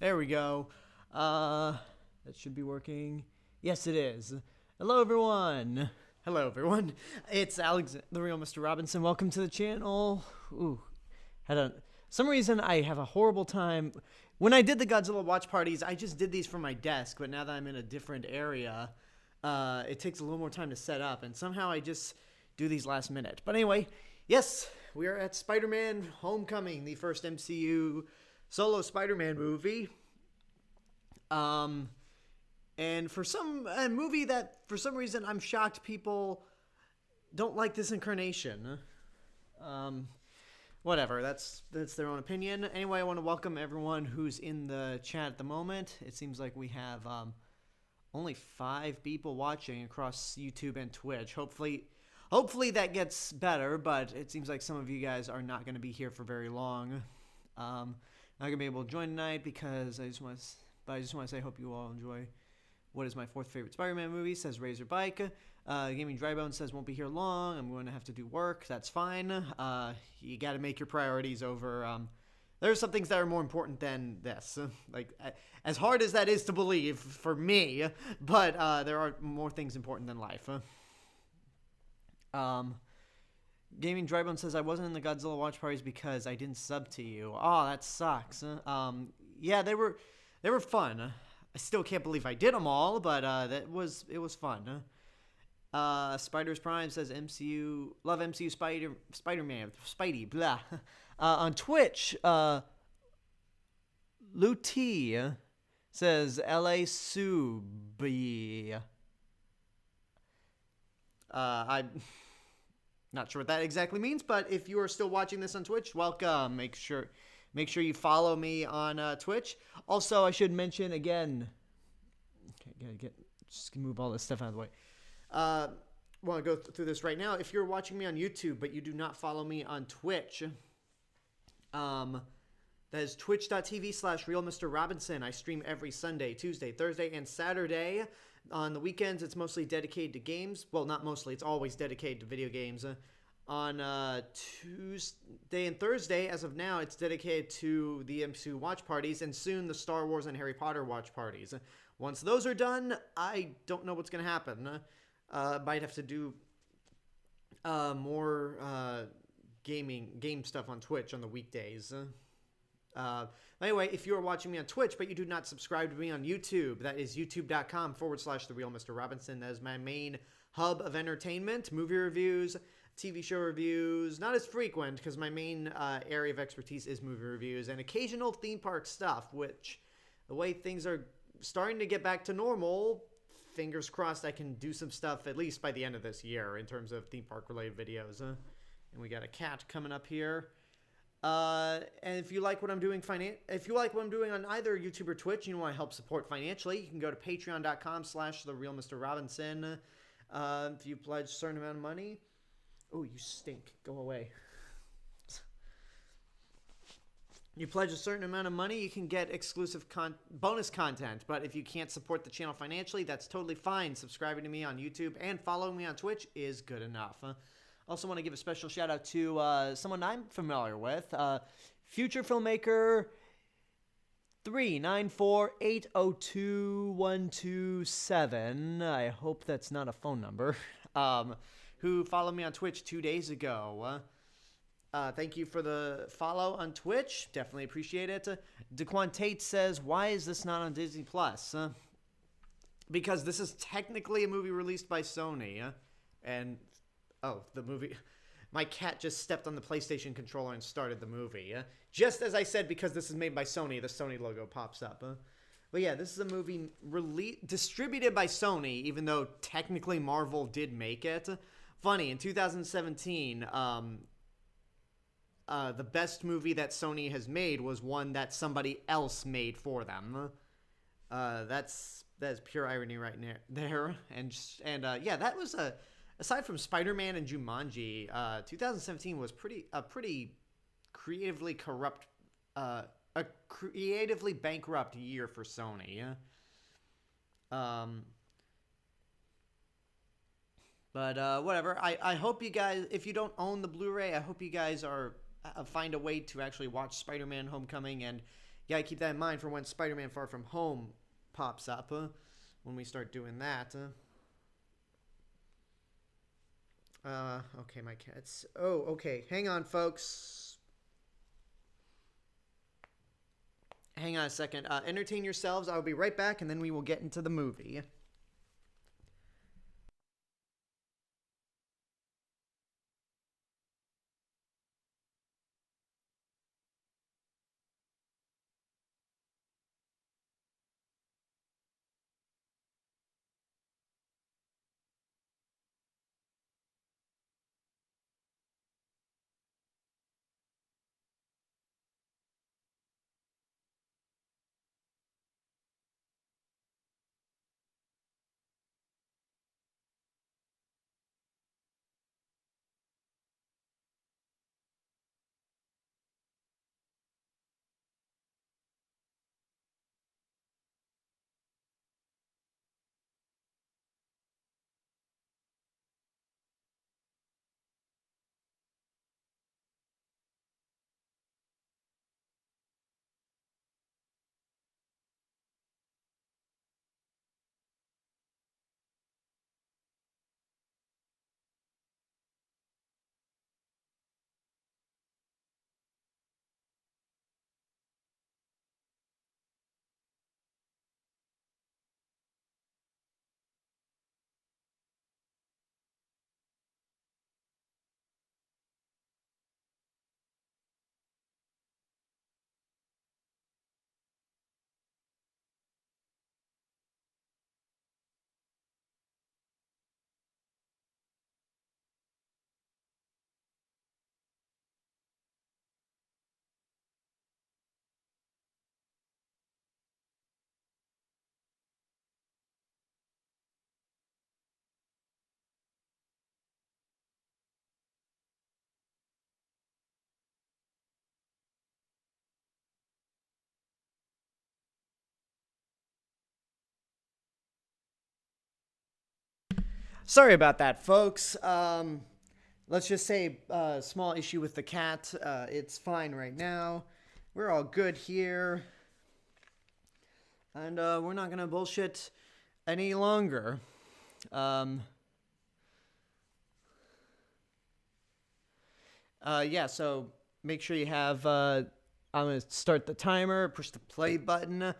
There we go. That should be working. Yes, it is. Hello, everyone. Hello, everyone. It's Alex, the real Mr. Robinson. Welcome to the channel. Ooh, some reason I have a horrible time. When I did the Godzilla watch parties, I just did these from my desk, but now that I'm in a different area, it takes a little more time to set up, and somehow I just do these last minute. But anyway, yes, we are at Spider-Man Homecoming, the first MCU solo Spider-Man movie. And for a movie that for some reason I'm shocked people don't like this incarnation. Whatever, that's their own opinion. Anyway, I want to welcome everyone who's in the chat at the moment. It seems like we have only 5 people watching across YouTube and Twitch. Hopefully that gets better, but it seems like some of you guys are not going to be here for very long. Not going to be able to join tonight because I just want to say I hope you all enjoy what is my 4th favorite Spider-Man movie, says Razor Bike. Gaming Drybone says won't be here long. I'm going to have to do work. That's fine. You got to make your priorities over. There are some things that are more important than this. Like, as hard as that is to believe for me, but there are more things important than life. Gaming Drybone says I wasn't in the Godzilla watch parties because I didn't sub to you. Oh, that sucks. Yeah, they were fun. I still can't believe I did them all, but it was fun. Spiders Prime says MCU love MCU Spider-Man Spidey blah. On Twitch, Luti says LA Subi. I'm not sure what that exactly means, but if you are still watching this on Twitch, welcome. Make sure you follow me on Twitch. Also, I should mention again. Okay, just move all this stuff out of the way. Want to go through this right now. If you're watching me on YouTube, but you do not follow me on Twitch, that is twitch.tv/RealMrRobinson. I stream every Sunday, Tuesday, Thursday, and Saturday. On the weekends, it's mostly dedicated to games. Well, not mostly. It's always dedicated to video games. On Tuesday and Thursday, as of now, it's dedicated to the MCU watch parties, and soon the Star Wars and Harry Potter watch parties. Once those are done, I don't know what's going to happen. Might have to do more game stuff on Twitch on the weekdays. Anyway, if you are watching me on Twitch, but you do not subscribe to me on YouTube, that is youtube.com/TheRealMrRobinson. That is my main hub of entertainment, movie reviews, TV show reviews, not as frequent because my main area of expertise is movie reviews and occasional theme park stuff, which the way things are starting to get back to normal, fingers crossed I can do some stuff at least by the end of this year in terms of theme park related videos. And we got a cat coming up here. And if you like what I'm doing on either YouTube or Twitch, and you want to help support financially, you can go to patreon.com/TheRealMrRobinson. If you pledge a certain amount of money. Oh, you stink. Go away. You pledge a certain amount of money, you can get exclusive bonus content. But if you can't support the channel financially, that's totally fine. Subscribing to me on YouTube and following me on Twitch is good enough. Also want to give a special shout out to someone I'm familiar with, future filmmaker 394802127. I hope that's not a phone number. Who followed me on Twitch 2 days ago. Thank you for the follow on Twitch. Definitely appreciate it. Daquan Tate says, why is this not on Disney Plus? Because this is technically a movie released by Sony. The movie. My cat just stepped on the PlayStation controller and started the movie. Just as I said, because this is made by Sony, the Sony logo pops up. But yeah, this is a movie distributed by Sony, even though technically Marvel did make it. Funny, in 2017, the best movie that Sony has made was one that somebody else made for them. That's pure irony right there. And yeah, that was aside from Spider-Man and Jumanji, 2017 was a pretty creatively bankrupt year for Sony. But whatever. I hope you guys, if you don't own the Blu-ray, I hope you guys find a way to actually watch Spider-Man Homecoming and Yeah, keep that in mind for when Spider-Man Far From Home pops up. When we start doing that. Okay, my cats. Oh, okay. Hang on, folks. Hang on a second. Entertain yourselves. I'll be right back, and then we will get into the movie. Sorry about that, folks. Let's just say small issue with the cat. It's fine right now. We're all good here. And we're not going to bullshit any longer. Yeah, so make sure you have... I'm going to start the timer, push the play button.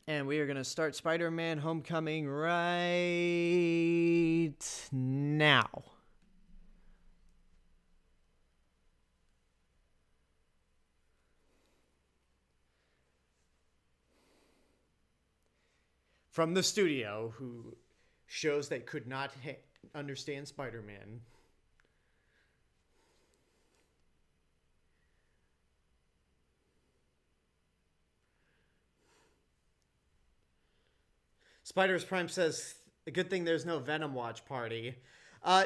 And we are going to start Spider-Man Homecoming right now. From the studio, who shows they could not understand Spider-Man. Spiders Prime says, a good thing there's no Venom watch party.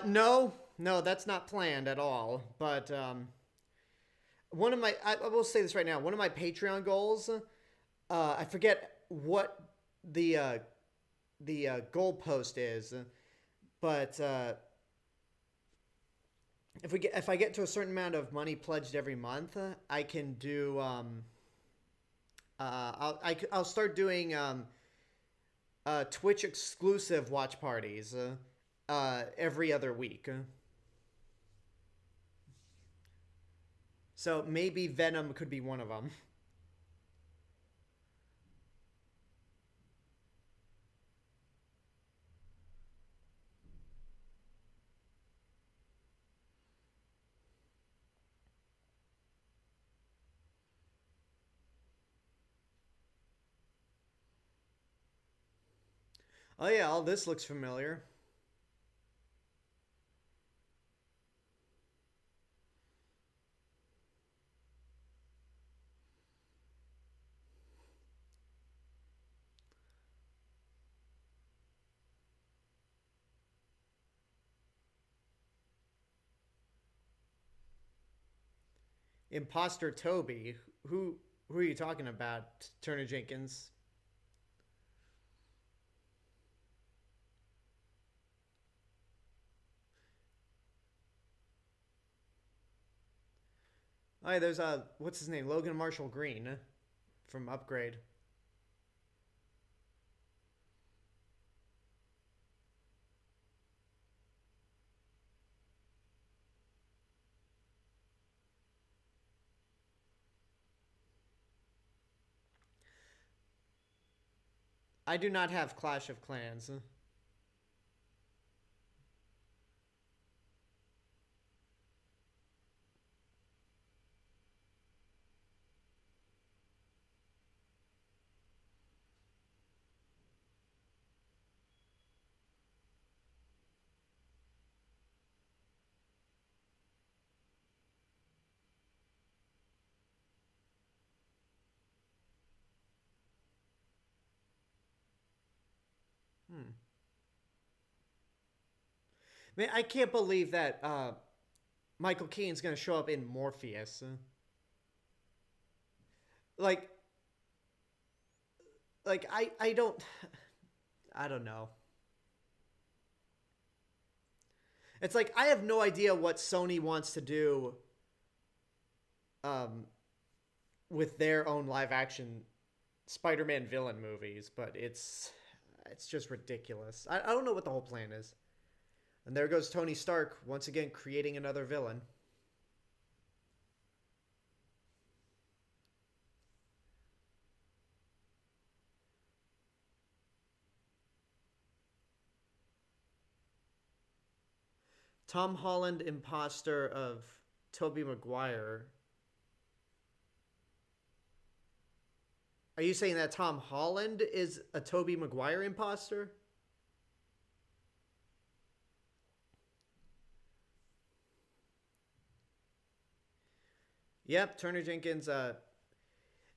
No, that's not planned at all. But one of my, I will say this right now, one of my Patreon goals, I forget what the goal post is, but if I get to a certain amount of money pledged every month, I can do I'll start doing Twitch exclusive watch parties every other week. So maybe Venom could be one of them. Oh yeah, all this looks familiar. Imposter Toby. Who are you talking about, Turner Jenkins? Hi, there's what's his name? Logan Marshall Green from Upgrade. I do not have Clash of Clans. Hmm. Man, I can't believe that Michael Keaton's gonna show up in Morpheus. Like, I don't, I don't know. It's like I have no idea what Sony wants to do um, with their own live action Spider-Man villain movies, but it's just ridiculous. I don't know what the whole plan is. And there goes Tony Stark once again creating another villain. Tom Holland imposter of Tobey Maguire. Are you saying that Tom Holland is a Tobey Maguire imposter? Yep, Turner Jenkins.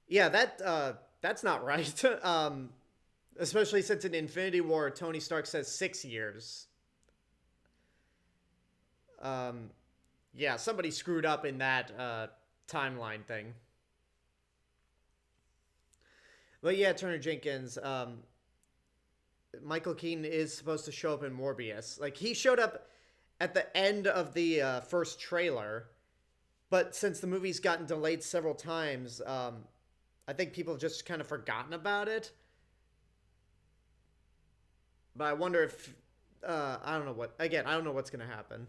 Yeah, that's not right. Especially since in Infinity War, Tony Stark says 6 years. Um, yeah, somebody screwed up in that timeline thing. But yeah, Turner Jenkins. Michael Keaton is supposed to show up in Morbius. Like he showed up at the end of the first trailer, but since the movie's gotten delayed several times, I think people have just kind of forgotten about it. But I wonder if I don't know what. Again, I don't know what's gonna happen.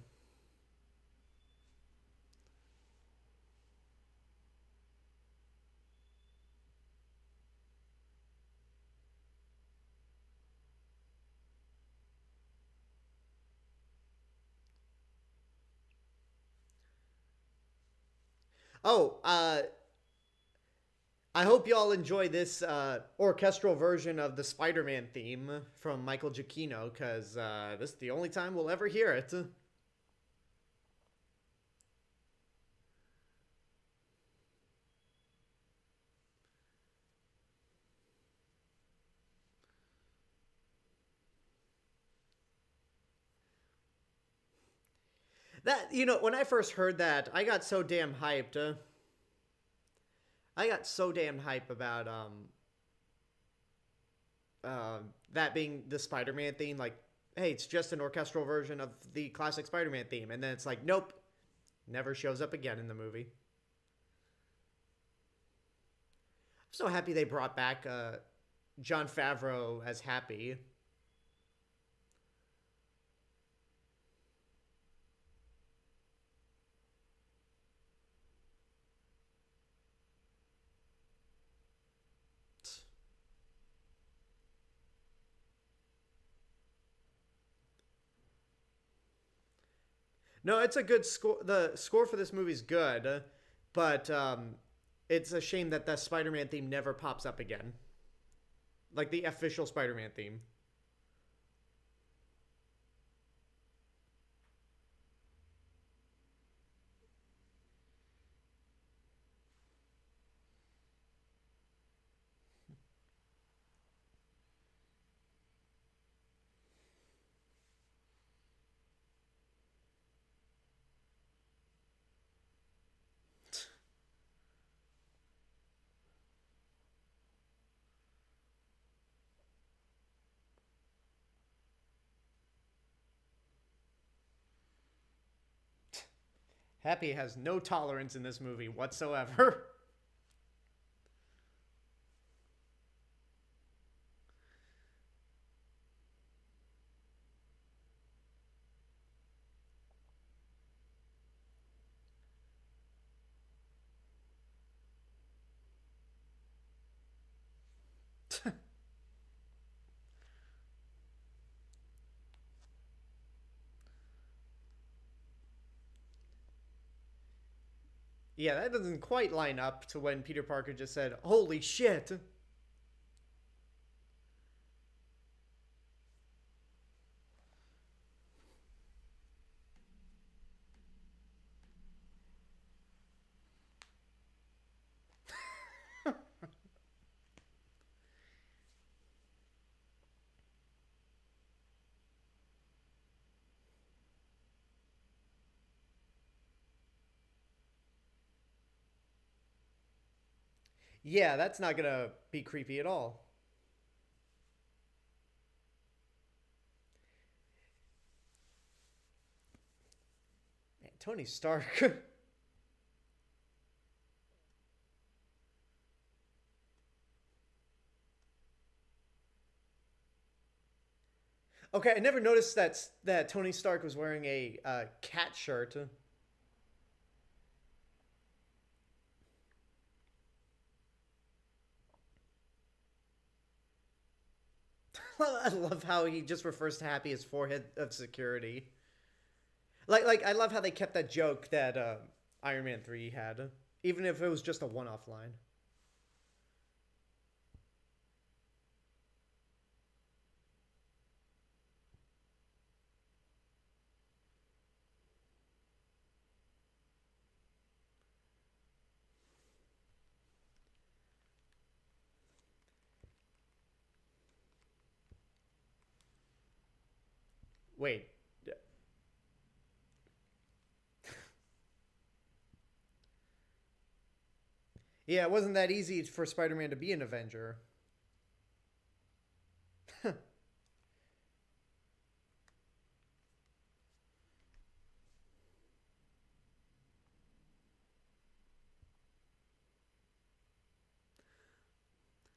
Oh, I hope y'all enjoy this orchestral version of the Spider-Man theme from Michael Giacchino, because this is the only time we'll ever hear it. That when I first heard that, I got so damn hyped. I got so damn hype about that being the Spider-Man theme. Like, hey, it's just an orchestral version of the classic Spider-Man theme, and then it's like, nope, never shows up again in the movie. I'm so happy they brought back Jon Favreau as Happy. No, it's a good score. The score for this movie is good, but it's a shame that the Spider-Man theme never pops up again, like the official Spider-Man theme. Happy has no tolerance in this movie whatsoever. Yeah, that doesn't quite line up to when Peter Parker just said, "Holy shit." Yeah, that's not gonna be creepy at all. Man, Tony Stark. Okay, I never noticed that Tony Stark was wearing a cat shirt. I love how he just refers to Happy as forehead of security. Like I love how they kept that joke that Iron Man 3 had, even if it was just a one-off line. Wait. Yeah, it wasn't that easy for Spider-Man to be an Avenger.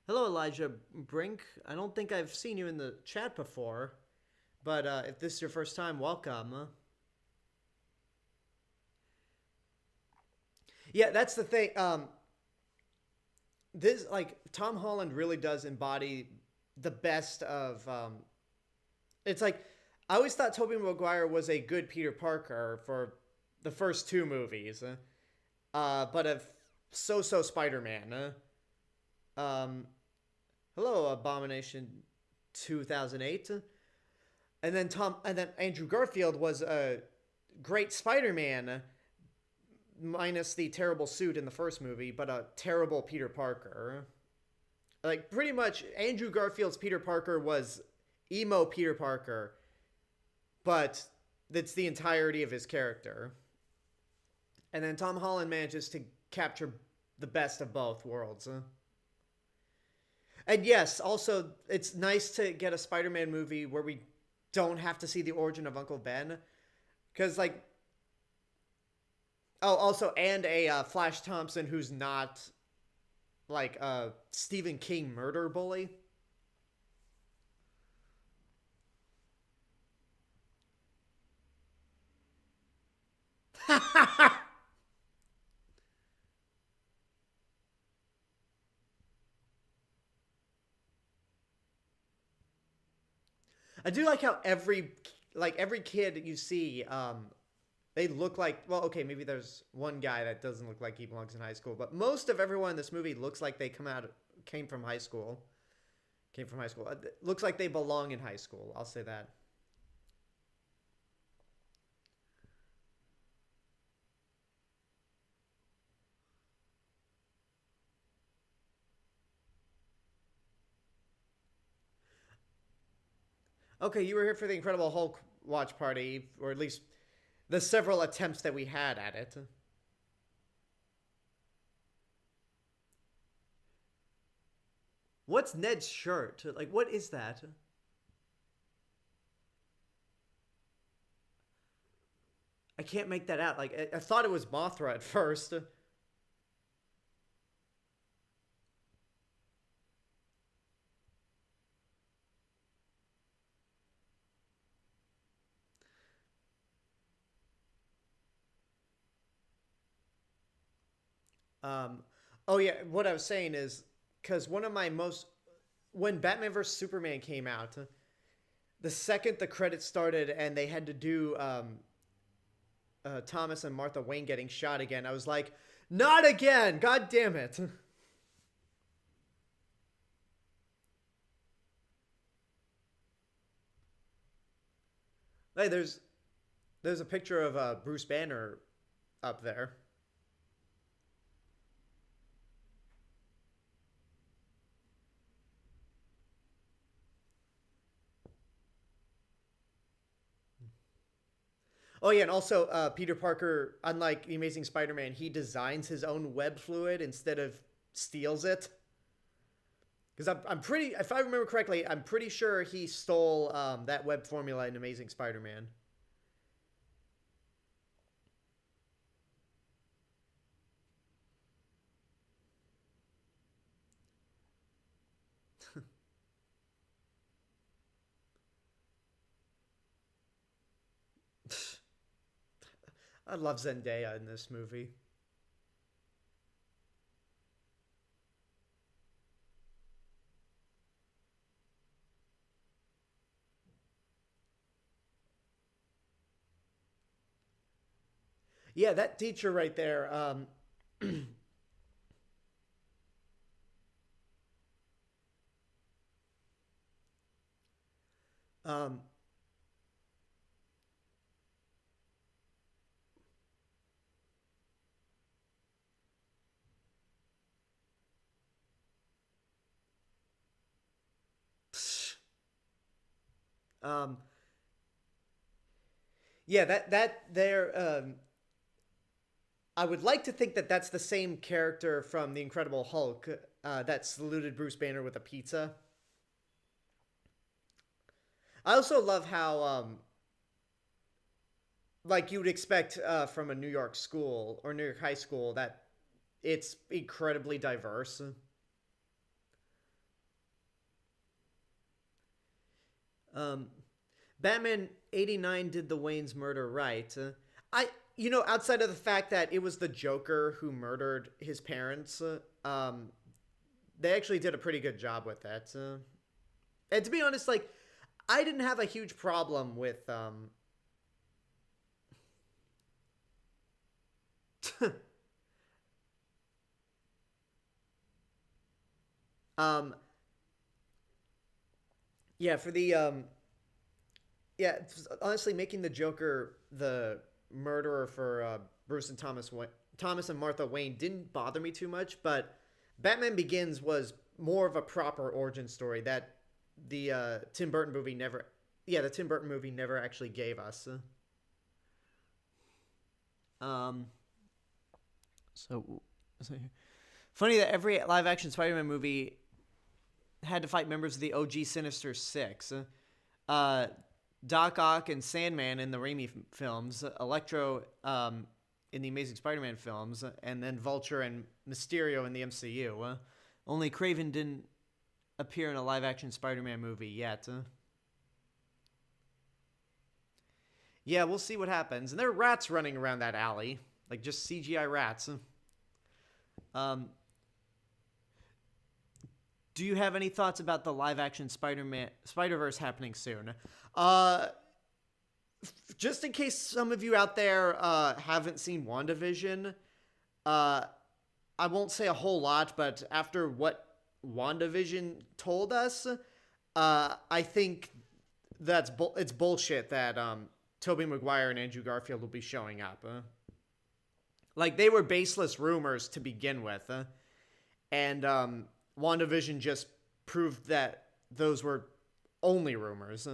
Hello, Elijah Brink. I don't think I've seen you in the chat before, but if this is your first time, welcome. Yeah, that's the thing. This like Tom Holland really does embody the best of. It's like I always thought Tobey Maguire was a good Peter Parker for the first two movies, but a so-so Spider-Man. Um, Hello, Abomination 2008. And then Andrew Garfield was a great Spider-Man, minus the terrible suit in the first movie, but a terrible Peter Parker. Like pretty much Andrew Garfield's Peter Parker was emo Peter Parker, but that's the entirety of his character. And then Tom Holland manages to capture the best of both worlds. And yes, also it's nice to get a Spider-Man movie where we don't have to see the origin of Uncle Ben, because like, oh, also and a Flash Thompson who's not like a Stephen King murder bully. I do like how every kid you see, they look like, well, okay, maybe there's one guy that doesn't look like he belongs in high school, but most of everyone in this movie looks like they came from high school. Came from high school. It looks like they belong in high school. I'll say that. Okay, you were here for the Incredible Hulk watch party, or at least the several attempts that we had at it. What's Ned's shirt? Like, what is that? I can't make that out. Like I thought it was Mothra at first. Um, oh yeah, what I was saying is because one of my most when Batman vs Superman came out, the second the credits started and they had to do Thomas and Martha Wayne getting shot again, I was like, not again! God damn it! Hey, there's a picture of Bruce Banner up there. Oh yeah, and also Peter Parker, unlike the Amazing Spider-Man, he designs his own web fluid instead of steals it. Because I'm pretty, if I remember correctly, I'm pretty sure he stole that web formula in Amazing Spider-Man. I love Zendaya in this movie. Yeah, that teacher right there. Um, um, yeah, that there. I would like to think that that's the same character from the Incredible Hulk that saluted Bruce Banner with a pizza. I also love how, like you would expect from a New York school or New York high school, that it's incredibly diverse. Um, Batman 89 did the Wayne's murder right. Outside of the fact that it was the Joker who murdered his parents, they actually did a pretty good job with that. And to be honest, like, I didn't have a huge problem with, um, yeah, for the, yeah, honestly, making the Joker the murderer for Bruce and Thomas and Martha Wayne didn't bother me too much, but Batman Begins was more of a proper origin story that Tim Burton movie never, yeah, the Tim Burton movie never actually gave us. Um, so, so funny that every live action Spider-Man movie had to fight members of the OG Sinister Six. Uh, Doc Ock and Sandman in the Raimi films, Electro in the Amazing Spider-Man films, and then Vulture and Mysterio in the MCU. Only Craven didn't appear in a live-action Spider-Man movie yet. Yeah, we'll see what happens. And there are rats running around that alley, like just CGI rats. Um, do you have any thoughts about the live-action Spider-Verse happening soon? Uh, just in case some of you out there haven't seen WandaVision, uh, I won't say a whole lot, but after what WandaVision told us, I think it's bullshit that Tobey Maguire and Andrew Garfield will be showing up. Like, they were baseless rumors to begin with, and WandaVision just proved that those were only rumors.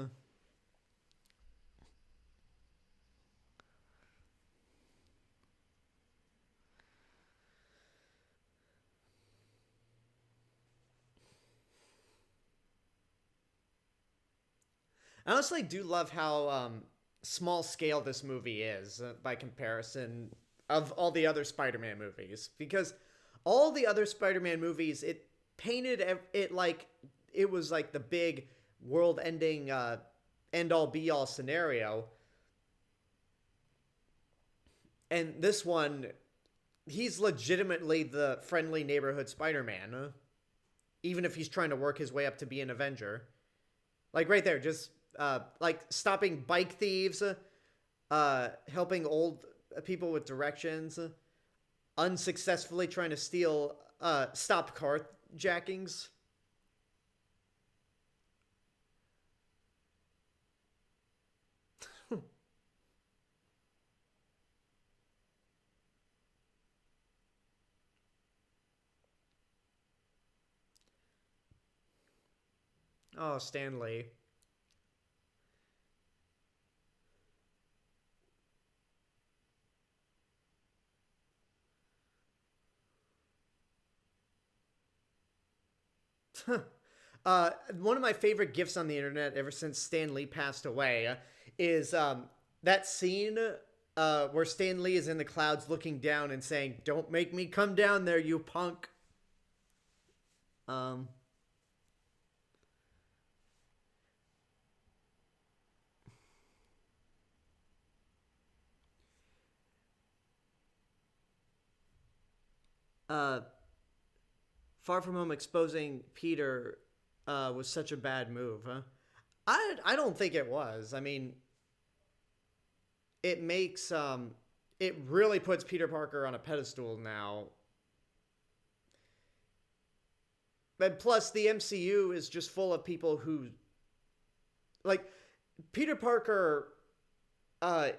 I honestly do love how small scale this movie is by comparison of all the other Spider-Man movies, because all the other Spider-Man movies, it painted it like it was like the big world-ending end-all be-all scenario. And this one, he's legitimately the friendly neighborhood Spider-Man, even if he's trying to work his way up to be an Avenger. Like right there, just like stopping bike thieves, helping old people with directions, unsuccessfully trying to stop carjackings. Oh, Stanley. One of my favorite gifs on the internet ever since Stan Lee passed away is that scene where Stan Lee is in the clouds looking down and saying, "Don't make me come down there, you punk." Um, uh, Far From Home exposing Peter was such a bad move. Huh? I don't think it was. I mean, it makes it really puts Peter Parker on a pedestal now. But plus, the MCU is just full of people who, like, Peter Parker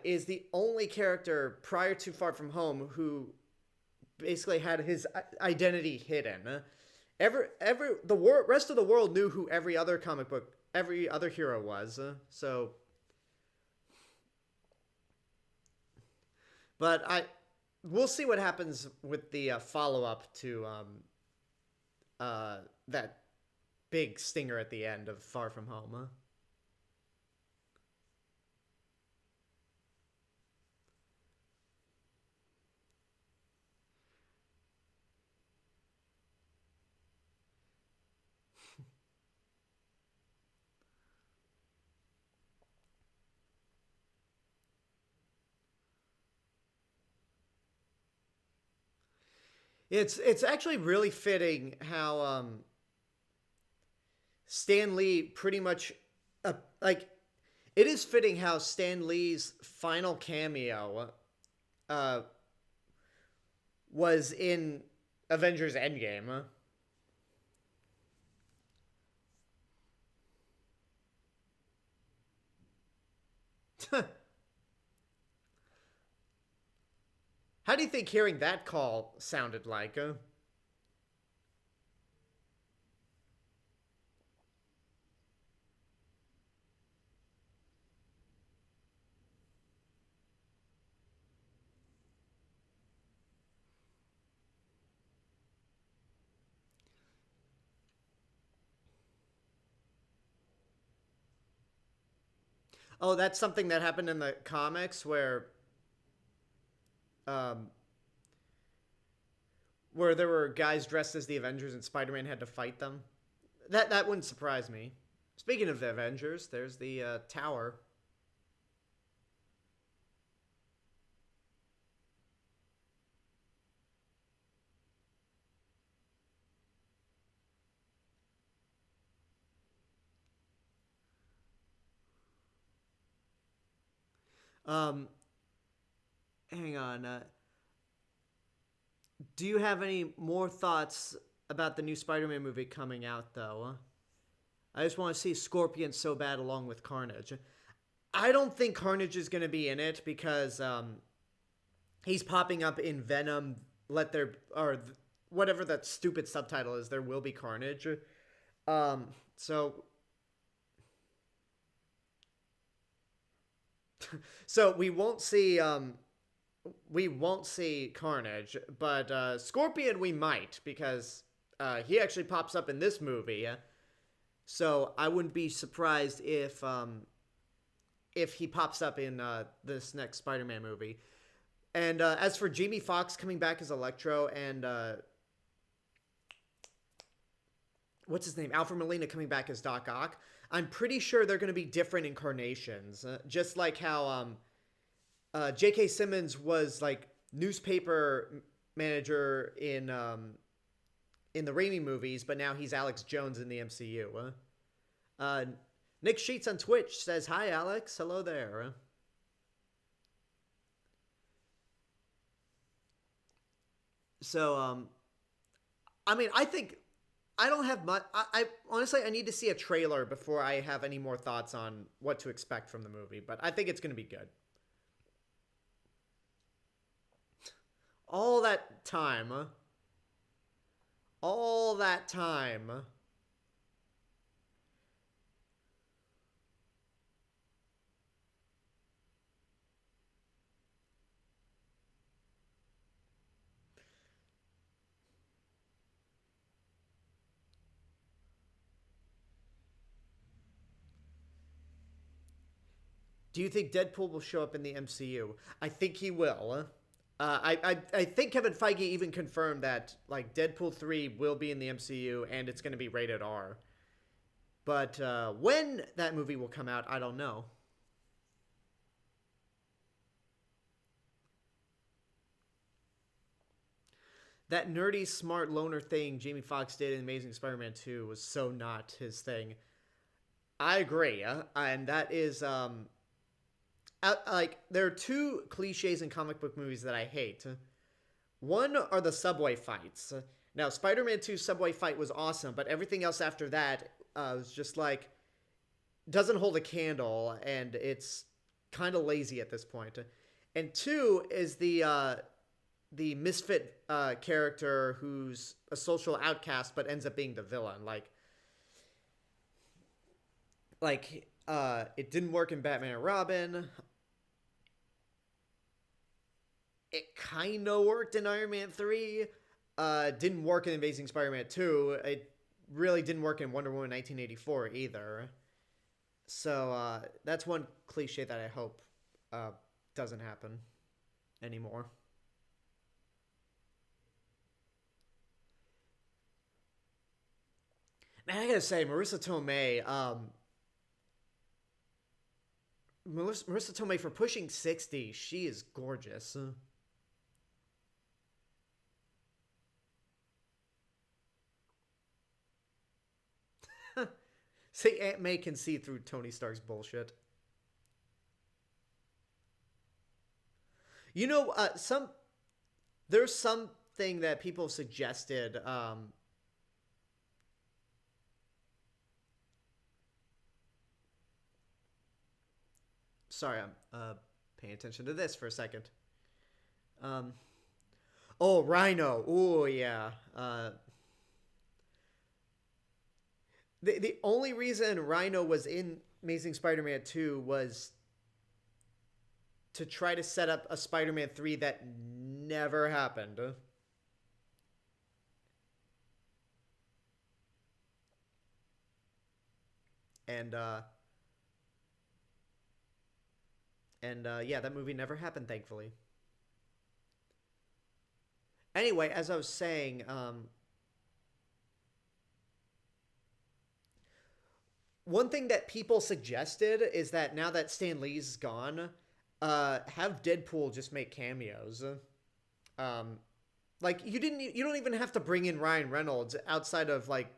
is the only character prior to Far From Home who basically had his identity hidden. Rest of the world knew who every other hero was. But we'll see what happens with the follow up to that big stinger at the end of Far From Home. Huh? It's actually really fitting how Stan Lee pretty much like it is fitting how Stan Lee's final cameo uh, was in Avengers Endgame. How do you think hearing that call sounded like? Oh, that's something that happened in the comics um, where there were guys dressed as the Avengers and Spider-Man had to fight them. That wouldn't surprise me. Speaking of the Avengers, there's the tower. Um, Hang on. Do you have any more thoughts about the new Spider-Man movie coming out, though? I just want to see Scorpion so bad along with Carnage. I don't think Carnage is going to be in it because he's popping up in Venom. Whatever that stupid subtitle is. There will be Carnage. So so we won't see Carnage, but Scorpion we might because he actually pops up in this movie. So I wouldn't be surprised if he pops up in this next Spider-Man movie. And as for Jamie Foxx coming back as Electro and what's his name? Alfred Molina coming back as Doc Ock, I'm pretty sure they're going to be different incarnations. Just like how J.K. Simmons was like newspaper manager in the Raimi movies, but now he's Alex Jones in the MCU. Nick Sheets on Twitch says, "Hi, Alex. Hello there." So, I mean, I don't have much. I honestly, I need to see a trailer before I have any more thoughts on what to expect from the movie, but I think it's going to be good. All that time. All that time. Do you think Deadpool will show up in the MCU? I think he will. I think Kevin Feige even confirmed that like Deadpool 3 will be in the MCU and it's going to be rated R. But when that movie will come out, I don't know. That nerdy, smart loner thing Jamie Foxx did in Amazing Spider-Man 2 was so not his thing. I agree, and that is like there are two cliches in comic book movies that I hate. One are the subway fights. Now, Spider-Man 2 subway fight was awesome, but everything else after that was just like doesn't hold a candle, and it's kind of lazy at this point. And two is the misfit character who's a social outcast but ends up being the villain. It didn't work in Batman and Robin. It kind of worked in Iron Man 3. Didn't work in Amazing Spider-Man 2. It really didn't work in Wonder Woman 1984 either. So that's one cliche that I hope doesn't happen anymore. Man, I gotta say, Marisa Tomei, Marisa Tomei, for pushing 60, she is gorgeous. See, Aunt May can see through Tony Stark's bullshit. You know, there's something that people suggested. Sorry, I'm paying attention to this for a second. Oh, Rhino. Oh, yeah. The only reason Rhino was in Amazing Spider-Man 2 was to try to set up a Spider-Man 3 that never happened. And yeah, that movie never happened, thankfully. Anyway, as I was saying, one thing that people suggested is that now that Stan Lee's gone, have Deadpool just make cameos. Like you don't even have to bring in Ryan Reynolds outside of like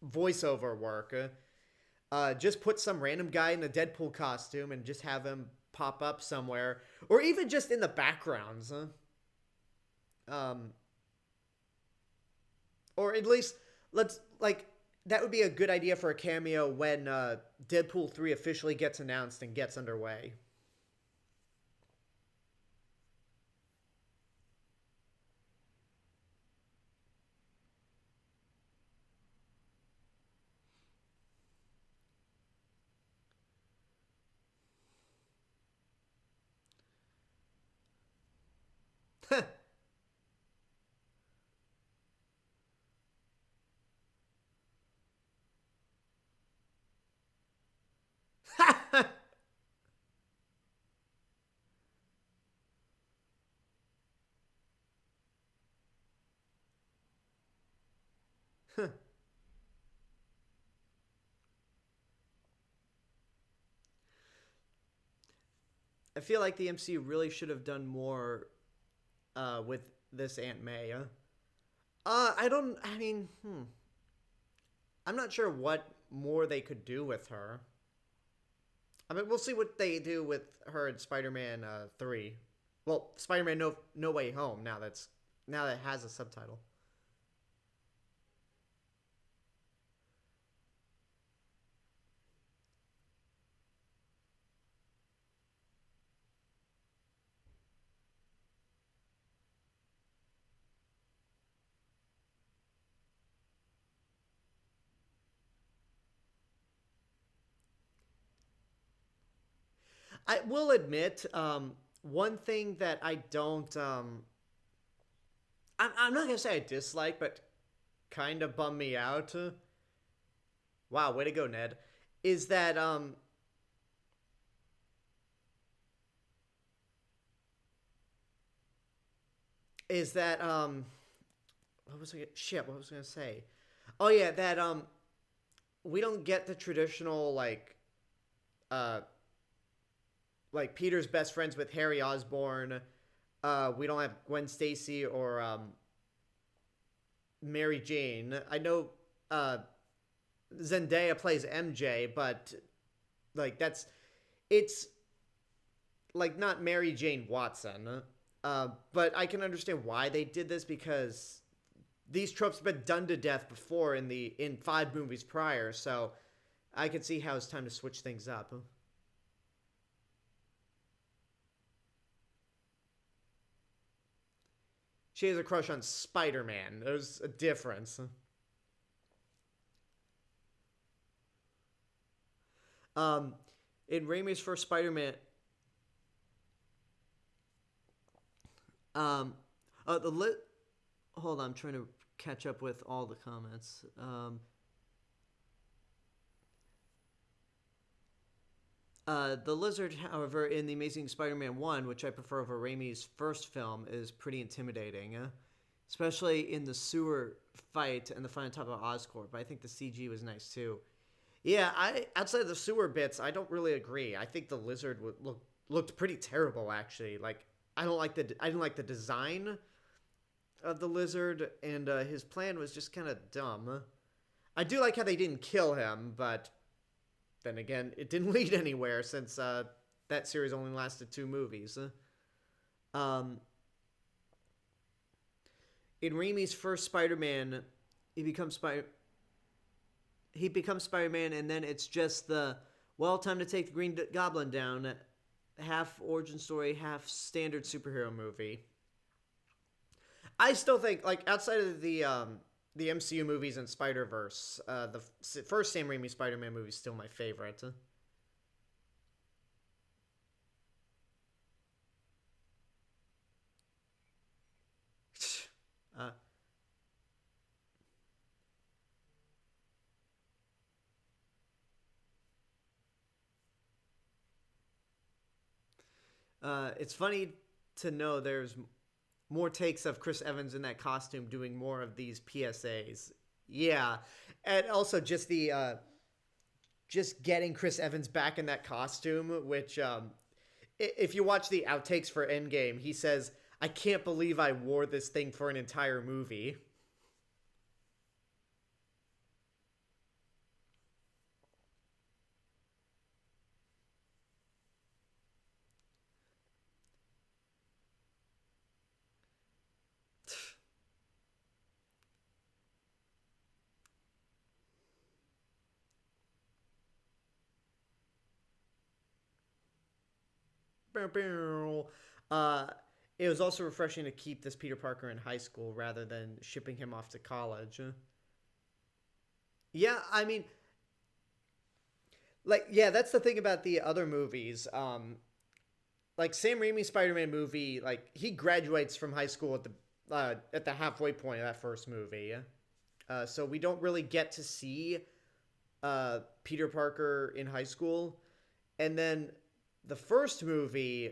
voiceover work. Just put some random guy in a Deadpool costume and just have him pop up somewhere, or even just in the backgrounds. Or at least let's like that would be a good idea for a cameo when Deadpool 3 officially gets announced and gets underway. I feel like the MCU really should have done more with this Aunt May. I don't. I mean, I'm not sure what more they could do with her. I mean, we'll see what they do with her in Spider-Man 3. Well, Spider-Man No Way Home. Now that it has a subtitle. I will admit, one thing that I don't, I'm not gonna say I dislike, but kind of bum me out. Wow, way to go, Ned. Is that is that what was I shit? What was I gonna say? Oh yeah, that we don't get the traditional uh like Peter's best friends with Harry Osborn. We don't have Gwen Stacy or Mary Jane. I know Zendaya plays MJ, but that's it's like not Mary Jane Watson. But I can understand why they did this because these tropes have been done to death before in 5 movies prior. So I can see how it's time to switch things up. She has a crush on Spider-Man. There's a difference. Um, in Raimi's first Spider-Man, um, the lit. Hold on, I'm trying to catch up with all the comments. The lizard, however, in the Amazing Spider-Man 1, which I prefer over Raimi's first film, is pretty intimidating. Especially in the sewer fight and the fight on top of Oscorp. But I think the CG was nice too. Yeah, outside of the sewer bits, I don't really agree. I think the lizard looked pretty terrible actually. Like I didn't like the design of the lizard, and his plan was just kind of dumb. I do like how they didn't kill him, but then again, it didn't lead anywhere since that series only lasted 2 movies. Um, in Raimi's first Spider-Man, he becomes Spider-Man, and then it's just time to take the Green Goblin down. Half origin story, half standard superhero movie. I still think, outside of the MCU movies and SpiderVerse, the first Sam Raimi Spider-Man movie is still my favorite. Uh, it's funny to know there's more takes of Chris Evans in that costume doing more of these PSAs. Yeah, and also just just getting Chris Evans back in that costume, which if you watch the outtakes for Endgame, he says, "I can't believe I wore this thing for an entire movie." Uh, it was also refreshing to keep this Peter Parker in high school rather than shipping him off to college. Yeah, I mean, yeah, that's the thing about the other movies. Sam Raimi's Spider-Man movie, he graduates from high school at the halfway point of that first movie. So we don't really get to see Peter Parker in high school, and then the first movie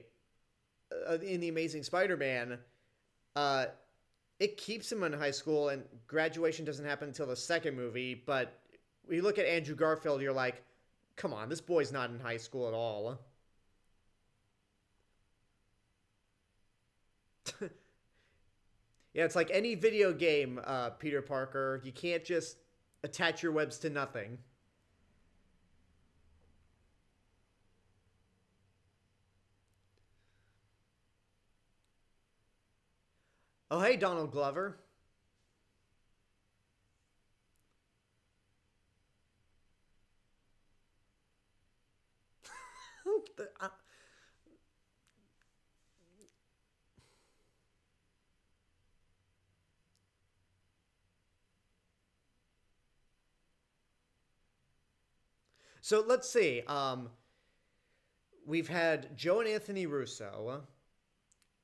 in the Amazing Spider-Man, uh, it keeps him in high school, and graduation doesn't happen until the second movie. But when you look at Andrew Garfield, you're like, come on, this boy's not in high school at all. Yeah, it's like any video game, Peter Parker. You can't just attach your webs to nothing. Oh, hey, Donald Glover. So let's see. We've had Joe and Anthony Russo.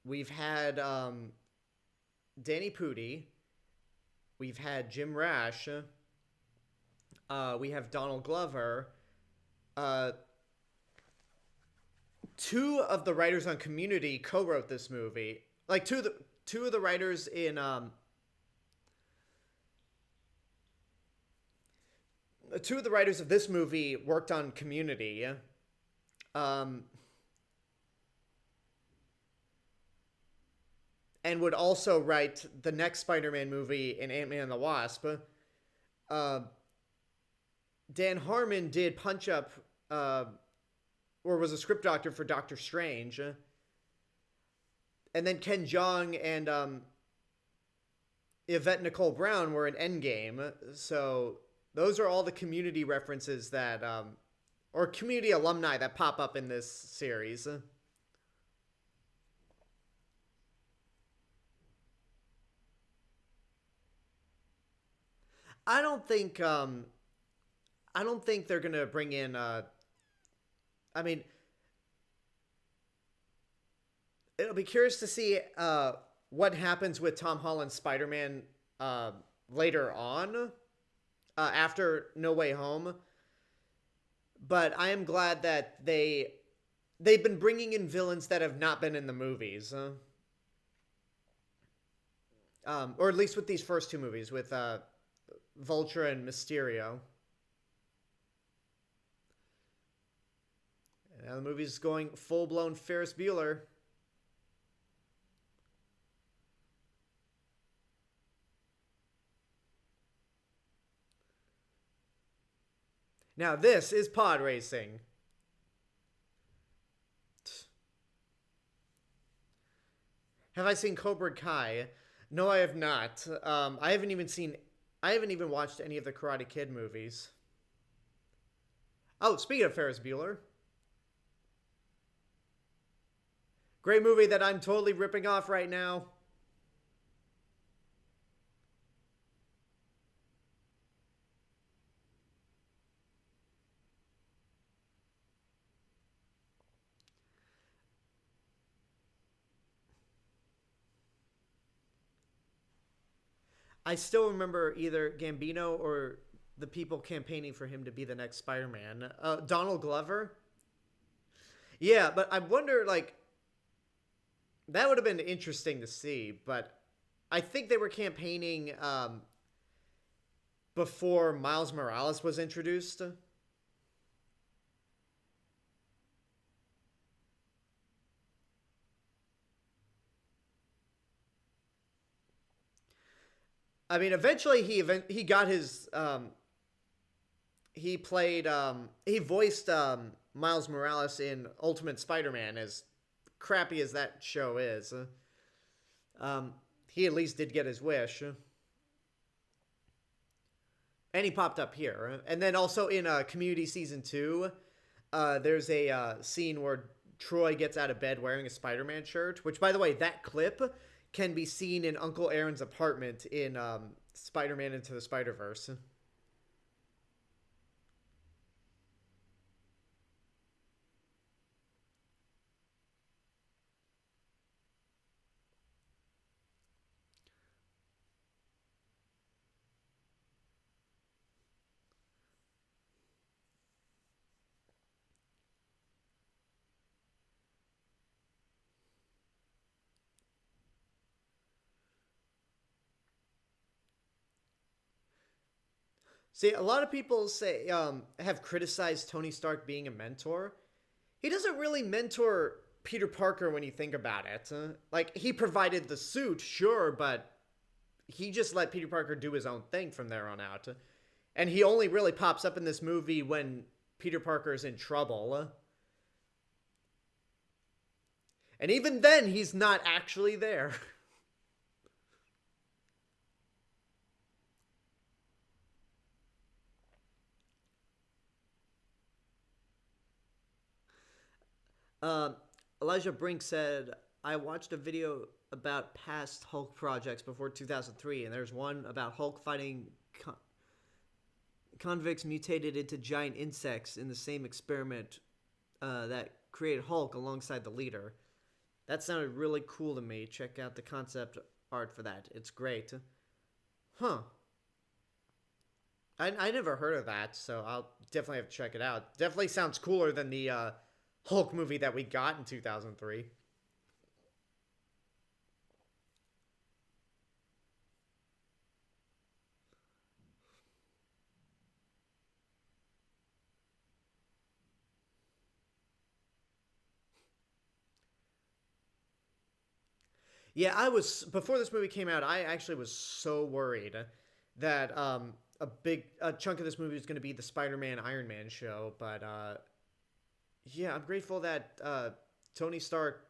We've had Danny Pudi. We've had Jim Rash. We have Donald Glover. Uh, Two of the writers on Community co-wrote this movie. Like two of the writers in two of the writers of this movie worked on Community. Um, and would also write the next Spider-Man movie in Ant-Man and the Wasp. Uh, Dan Harmon did Punch Up, or was a script doctor for Doctor Strange. And then Ken Jeong and Yvette Nicole Brown were in Endgame. So those are all the Community references that, or Community alumni that pop up in this series. I don't think, I don't think they're gonna bring in. I mean, it'll be curious to see what happens with Tom Holland's Spider-Man later on, after No Way Home. But I am glad that they've been bringing in villains that have not been in the movies, or at least with these first two movies with Vulture and Mysterio. And now the movie's going full blown Ferris Bueller. Now this is pod racing. Have I seen Cobra Kai? No, I have not. I haven't even watched any of the Karate Kid movies. Oh, speaking of Ferris Bueller, great movie that I'm totally ripping off right now. I still remember either Gambino or the people campaigning for him to be the next Spider-Man. Donald Glover. Yeah, but I wonder, like, that would have been interesting to see, but I think they were campaigning before Miles Morales was introduced. I mean, eventually he got his he voiced Miles Morales in Ultimate Spider-Man, as crappy as that show is. He at least did get his wish. And he popped up here. And then also in Community Season 2, there's a scene where Troy gets out of bed wearing a Spider-Man shirt, which, by the way, that clip can be seen in Uncle Aaron's apartment in Spider-Man Into the Spider-Verse. See, a lot of people say have criticized Tony Stark being a mentor. He doesn't really mentor Peter Parker when you think about it. Like, he provided the suit, sure, but he just let Peter Parker do his own thing from there on out. And he only really pops up in this movie when Peter Parker is in trouble. And even then, he's not actually there. Uh, Elijah Brink said, I watched a video about past Hulk projects before 2003, and there's one about Hulk fighting convicts mutated into giant insects in the same experiment that created Hulk alongside the leader. That sounded really cool to me. Check out the concept art for that. It's great. Huh. I never heard of that, so I'll definitely have to check it out. Definitely sounds cooler than the Hulk movie that we got in 2003. Yeah, I was before this movie came out. I actually was so worried that a chunk of this movie was going to be the Spider-Man Iron Man show, but yeah, I'm grateful that Tony Stark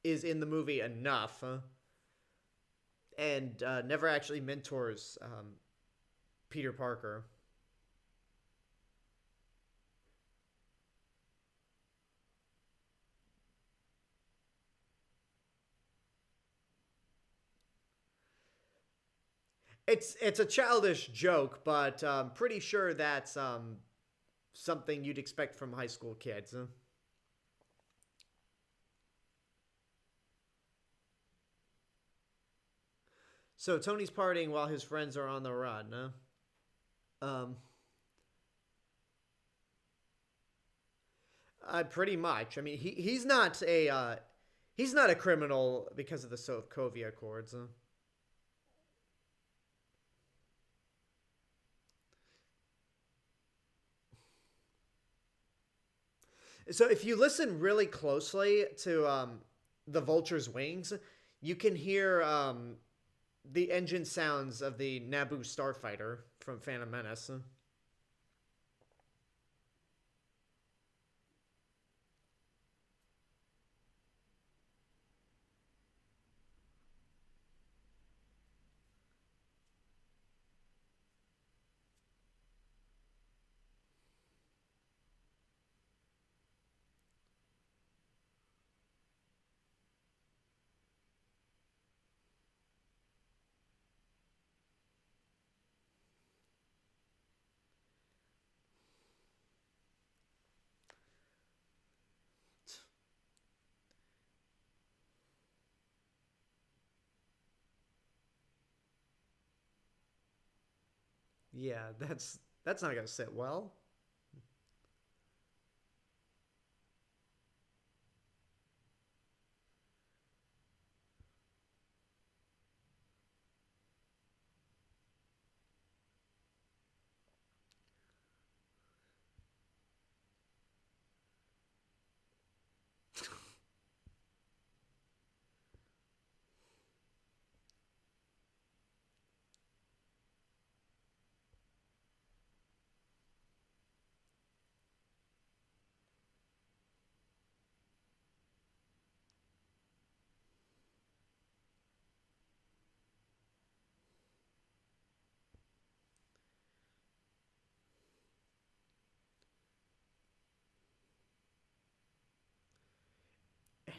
is in the movie enough and never actually mentors Peter Parker. It's a childish joke, but I'm pretty sure that's something you'd expect from high school kids. So Tony's partying while his friends are on the run. Um, Pretty much. I mean, he's not a criminal because of the Sokovia Accords. So if you listen really closely to the Vulture's wings, you can hear the engine sounds of the Naboo starfighter from Phantom Menace. Yeah, that's not gonna sit well.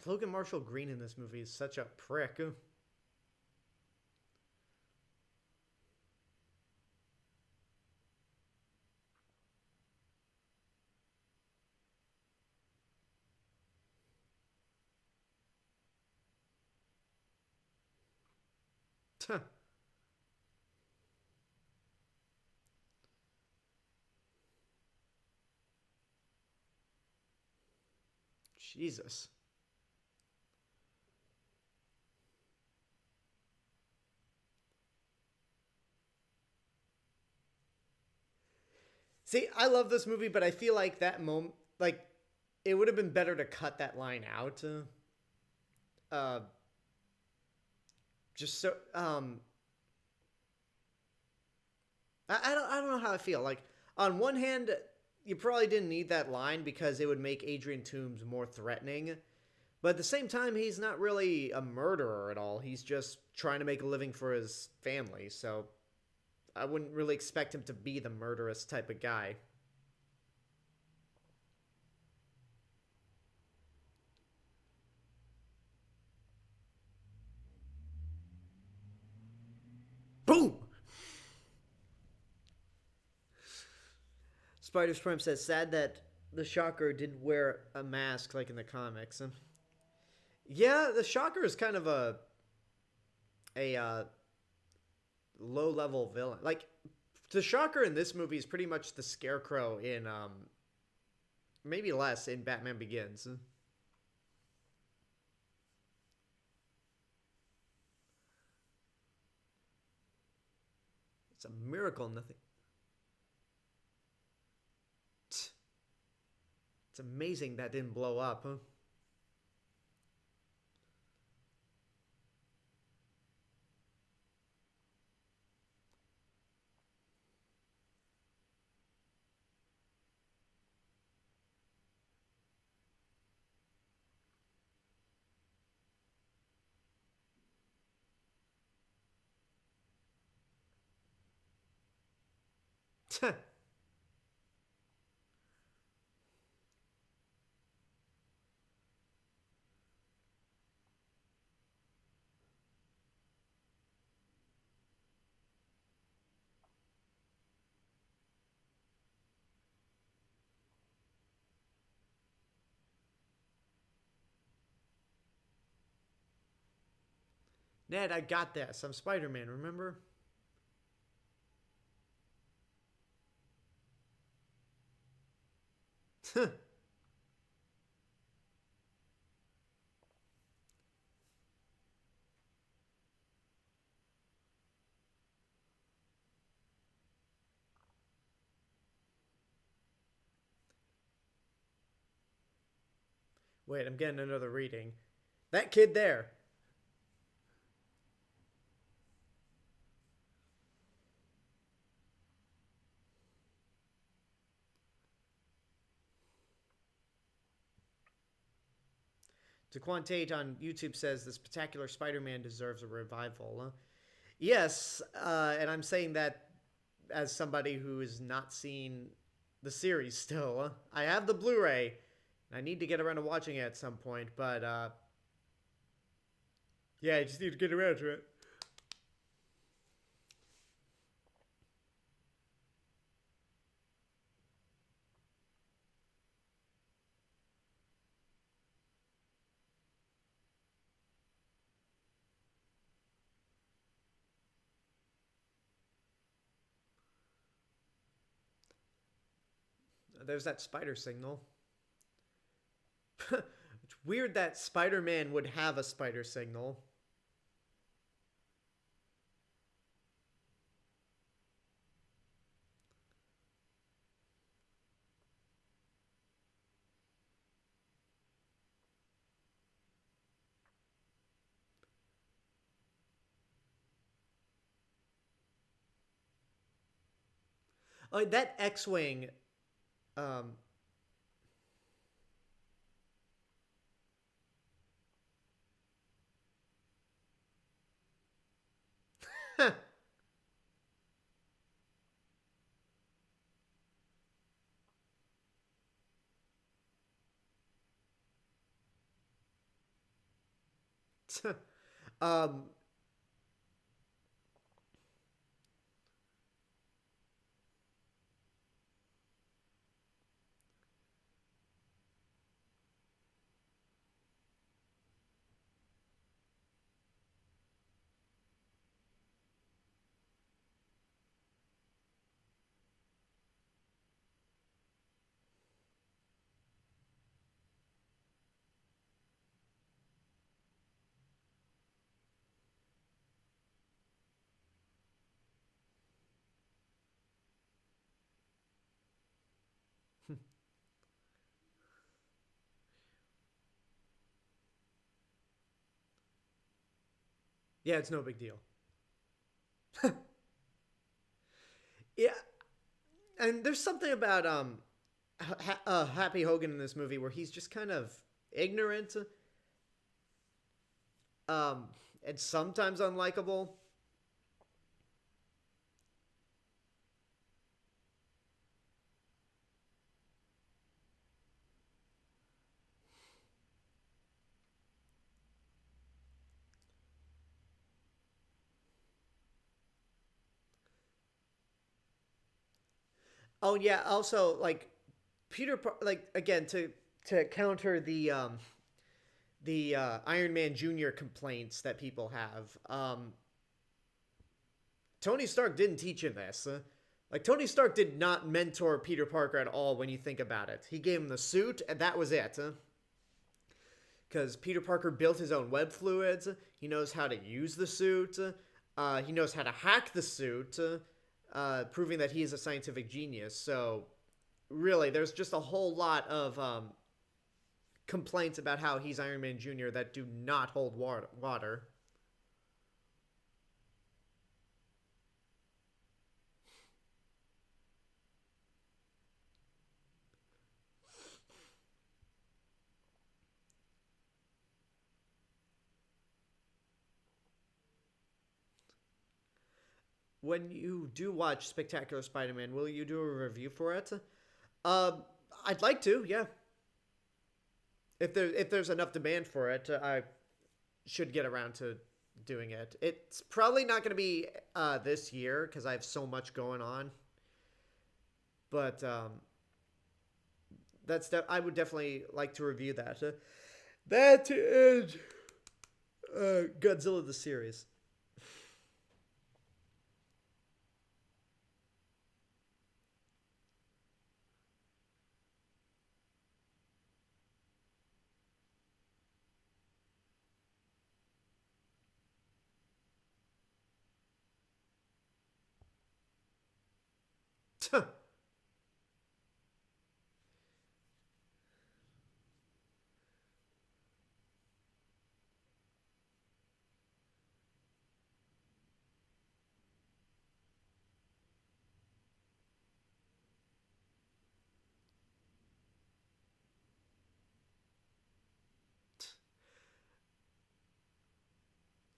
Logan Marshall Green in this movie is such a prick. Jesus. See, I love this movie, but I feel like that moment, like, it would have been better to cut that line out. Uh, just so, I don't know how I feel. Like, on one hand, you probably didn't need that line because it would make Adrian Toomes more threatening. But at the same time, he's not really a murderer at all. He's just trying to make a living for his family. So I wouldn't really expect him to be the murderous type of guy. Boom! Spider Supreme says, sad that the Shocker didn't wear a mask like in the comics. Yeah, the Shocker is kind of a low level villain. Like, the Shocker in this movie is pretty much the Scarecrow in maybe less in Batman Begins. It's a miracle nothing. It's amazing that didn't blow up, huh? Ned, I got this. I'm Spider-Man, remember? Wait, I'm getting another reading. That kid there. Daquan Tate on YouTube says the spectacular Spider-Man deserves a revival. Huh? Yes, and I'm saying that as somebody who has not seen the series still. Huh? I have the Blu-ray. I need to get around to watching it at some point, but yeah, I just need to get around to it. There's that spider signal. It's weird that Spider-Man would have a spider signal. Oh, that X-wing. Um, um, Yeah, it's no big deal. Yeah, and there's something about Happy Hogan in this movie where he's just kind of ignorant, um, and sometimes unlikable. Oh yeah, also like like again to counter the Iron Man Jr. complaints that people have. Tony Stark didn't teach him this. Like Tony Stark did not mentor Peter Parker at all when you think about it. He gave him the suit and that was it. Because Peter Parker built his own web fluids. He knows how to use the suit. He knows how to hack the suit, proving that he is a scientific genius. So, really, there's just a whole lot of complaints about how he's Iron Man Jr. that do not hold water. When you do watch Spectacular Spider-Man, will you do a review for it? Uh, I'd like to, yeah. If there's enough demand for it, I should get around to doing it. It's probably not going to be this year because I have so much going on. But I would definitely like to review that. That and Godzilla the series.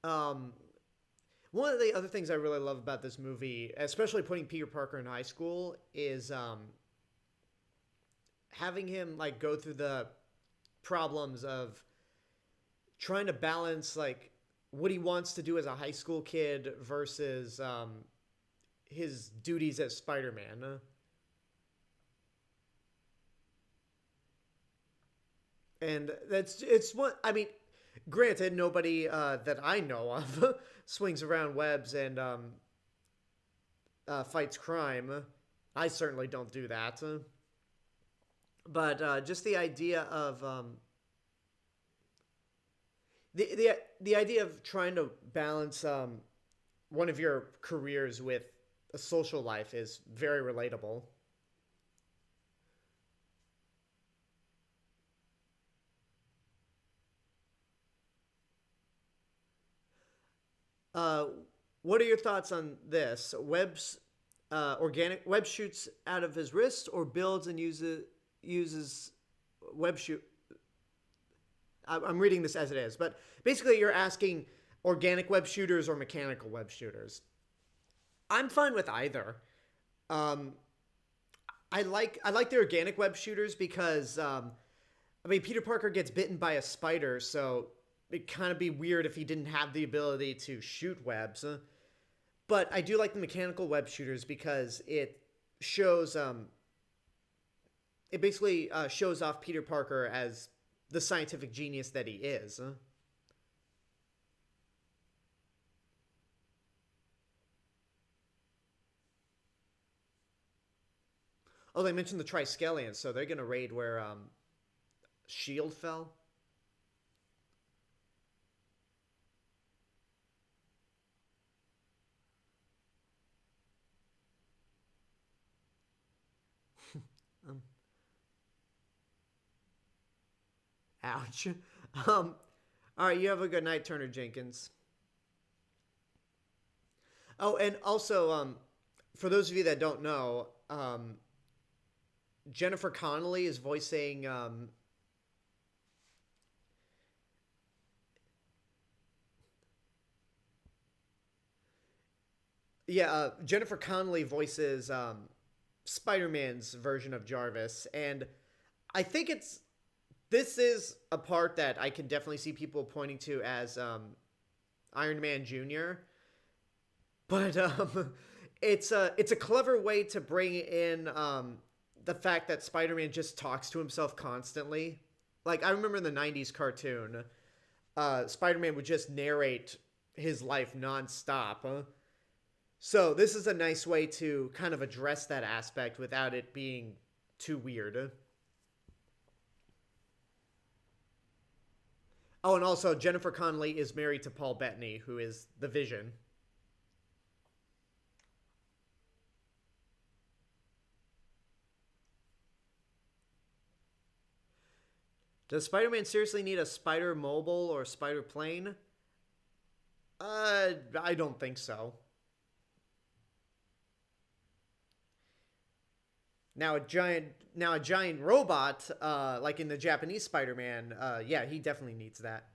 um, One of the other things I really love about this movie, especially putting Peter Parker in high school, is having him like go through the problems of trying to balance like what he wants to do as a high school kid versus his duties as Spider-Man. And it's what I mean. Granted, nobody that I know of swings around webs and fights crime. I certainly don't do that. But just the idea of the idea of trying to balance one of your careers with a social life is very relatable. Uh, what are your thoughts on this? Organic web shoots out of his wrist or builds and uses web shoot. I'm reading this as it is, but basically you're asking organic web shooters or mechanical web shooters. I'm fine with either. Um, I like the organic web shooters because I mean Peter Parker gets bitten by a spider, so it'd kind of be weird if he didn't have the ability to shoot webs. But I do like the mechanical web shooters because shows it basically shows off Peter Parker as the scientific genius that he is. Oh, they mentioned the Triskelions, so they're gonna raid where Shield fell. Um, Ouch. All right, you have a good night, Turner Jenkins. Oh, and also, for those of you that don't know, Jennifer Connelly is voicing. Jennifer Connelly voices Spider-Man's version of Jarvis, and I think this is a part that I can definitely see people pointing to as Iron Man Jr. But it's a clever way to bring in the fact that Spider-Man just talks to himself constantly. Like I remember in the '90s cartoon, Spider-Man would just narrate his life nonstop. So this is a nice way to kind of address that aspect without it being too weird. Oh, and also Jennifer Connelly is married to Paul Bettany, who is the Vision. Does Spider-Man seriously need a spider mobile or spider plane? I don't think so. Now a giant robot, like in the Japanese Spider-Man, yeah, he definitely needs that.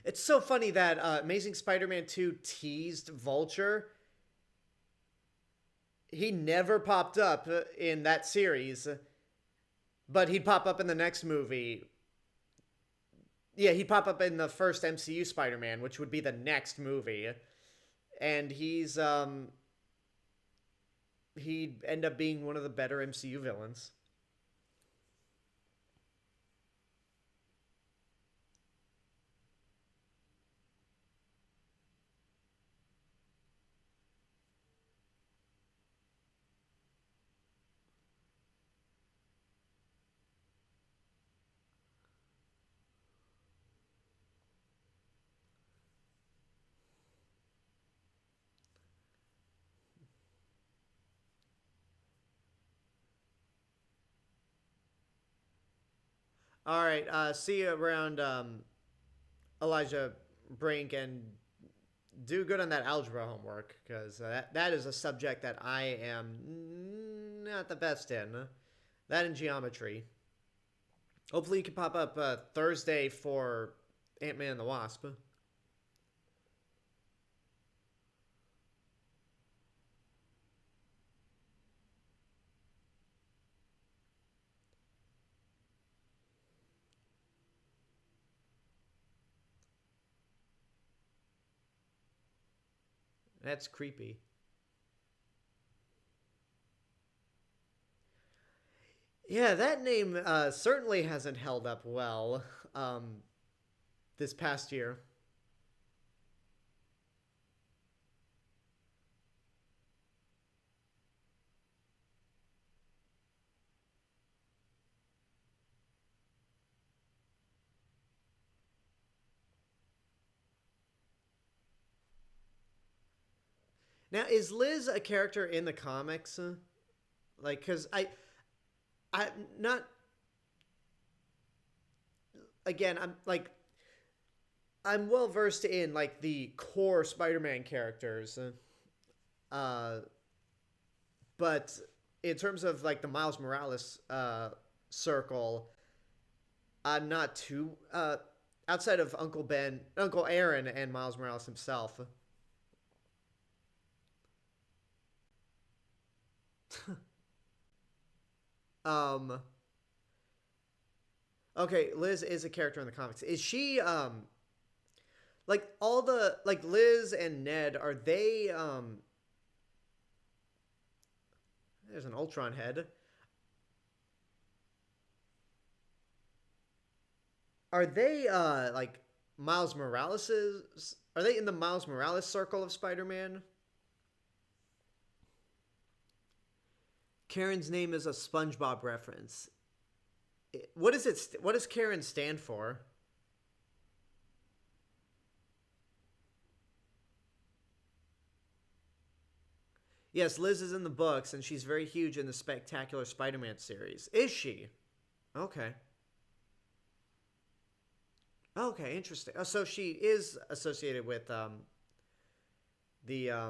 It's so funny that Amazing Spider-Man 2 teased Vulture. He never popped up in that series, but he'd pop up in the next movie. Yeah, he'd pop up in the first MCU Spider-Man, which would be the next movie. And he'd end up being one of the better MCU villains. All right, see you around, Elijah Brink, and do good on that algebra homework because that is a subject that I am not the best in. That and geometry. Hopefully, you can pop up Thursday for Ant-Man and the Wasp. That's creepy. Yeah, that name certainly hasn't held up well this past year. Now, is Liz a character in the comics? Like, because I not again. I'm well versed in like the core Spider-Man characters, uh, but in terms of like the Miles Morales circle, I'm not too outside of Uncle Ben, Uncle Aaron, and Miles Morales himself. Um, okay, Liz is a character in the comics. Is she like all the like Liz and Ned? Are they There's an Ultron head. Are they like Miles Morales's? Are they in the Miles Morales circle of Spider-Man? Karen's name is a SpongeBob reference. What is it? What does Karen stand for? Yes, Liz is in the books, and she's very huge in the Spectacular Spider-Man series. Is she? Okay. Okay, interesting. Oh, so she is associated with the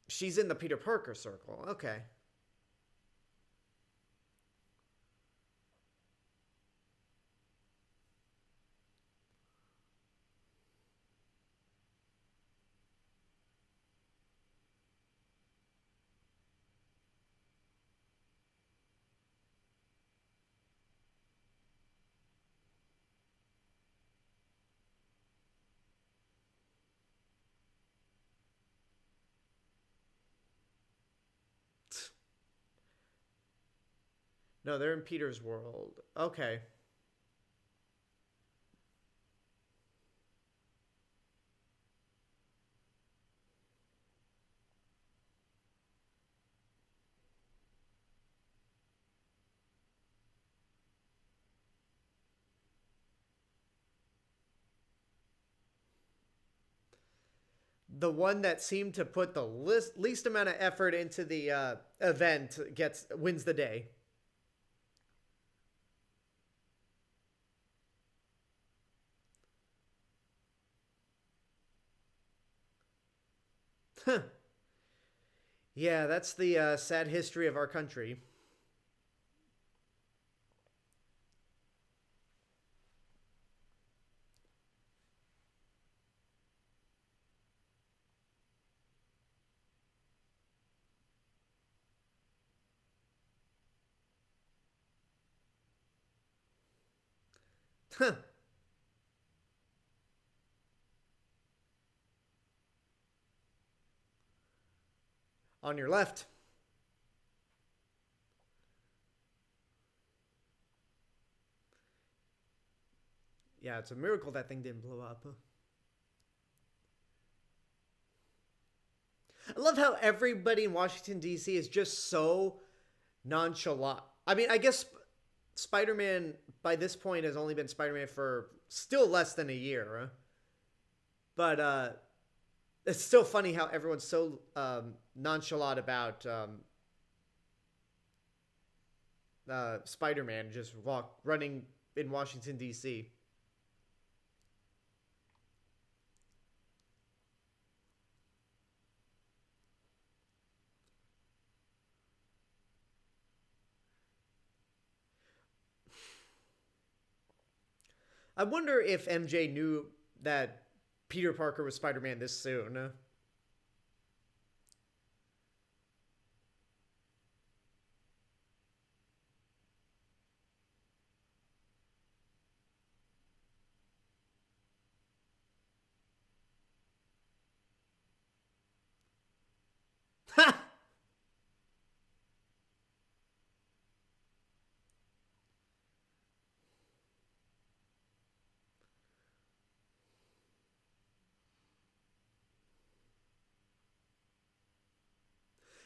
she's in the Peter Parker circle. Okay. No, they're in Peter's world. Okay. The one that seemed to put the least amount of effort into the event gets wins the day. Huh. Yeah, that's the sad history of our country. Huh. On your left. Yeah, it's a miracle that thing didn't blow up. I love how everybody in Washington D.C. is just so nonchalant. I mean, I guess Spider-Man by this point has only been Spider-Man for still less than a year, but it's still funny how everyone's so nonchalant about Spider-Man just running in Washington D.C. I wonder if MJ knew that Peter Parker was Spider-Man this soon.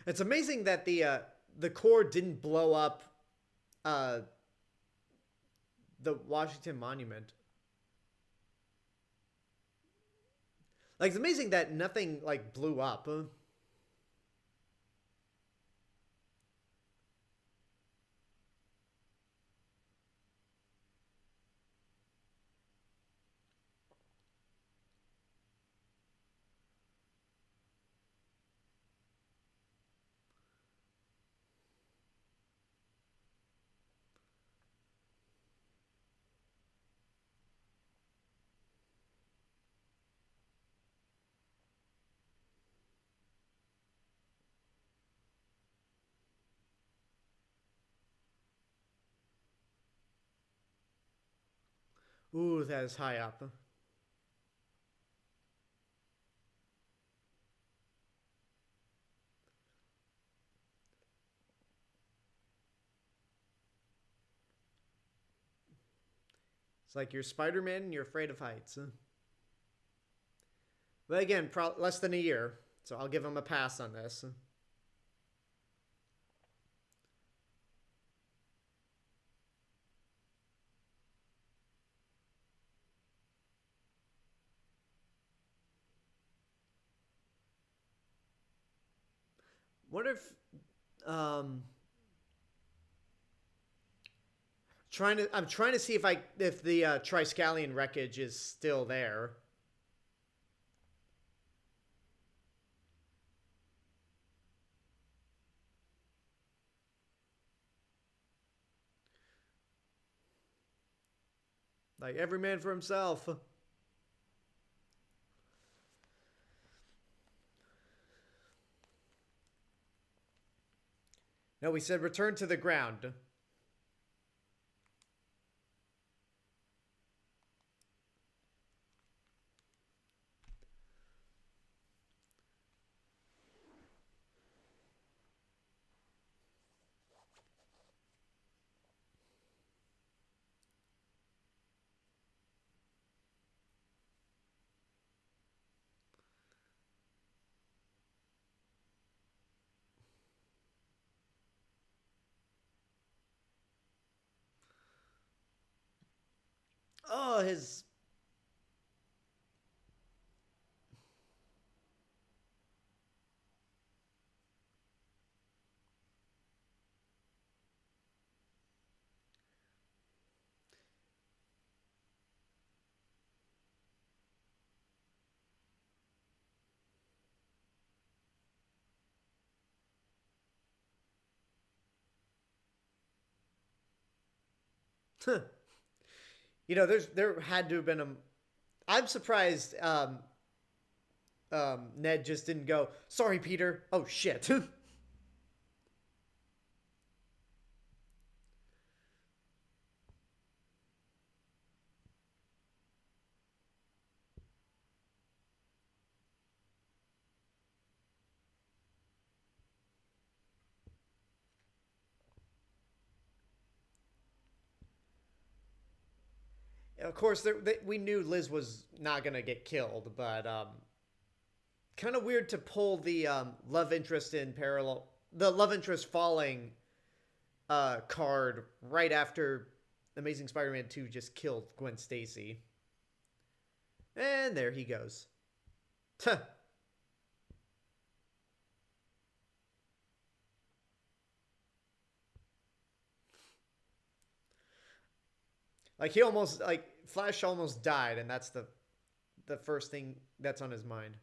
It's amazing that the core didn't blow up uh, the Washington Monument. Like it's amazing that nothing like blew up. Ooh, that is high up. It's like you're Spider-Man and you're afraid of heights. But again, less than a year, so I'll give him a pass on this. What if I'm trying to see if the Triskelion wreckage is still there. Like every man for himself. No, we said return to the ground. Oh, his... You know, there had to have been a... I'm surprised Ned just didn't go, sorry, Peter. Oh, shit. Of course, we knew Liz was not going to get killed, but kind of weird to pull the love interest in parallel... The love interest falling card right after Amazing Spider-Man 2 just killed Gwen Stacy. And there he goes. Like he almost... Like Flash almost died, and that's the first thing that's on his mind.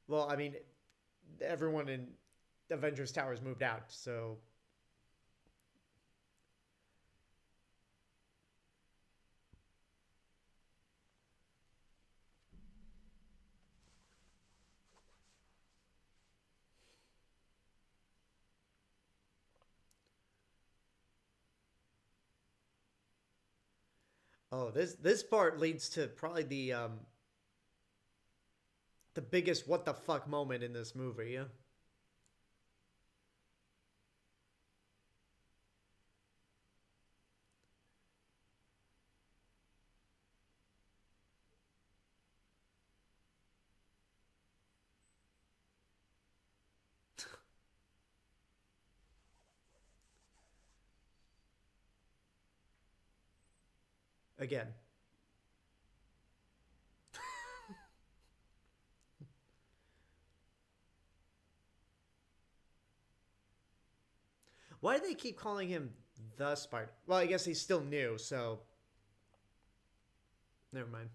Well, I mean, everyone in Avengers Towers moved out, so... Oh, this part leads to probably the biggest what the fuck moment in this movie. Yeah? Again. Why do they keep calling him the Spider? Well, I guess he's still new, so... Never mind.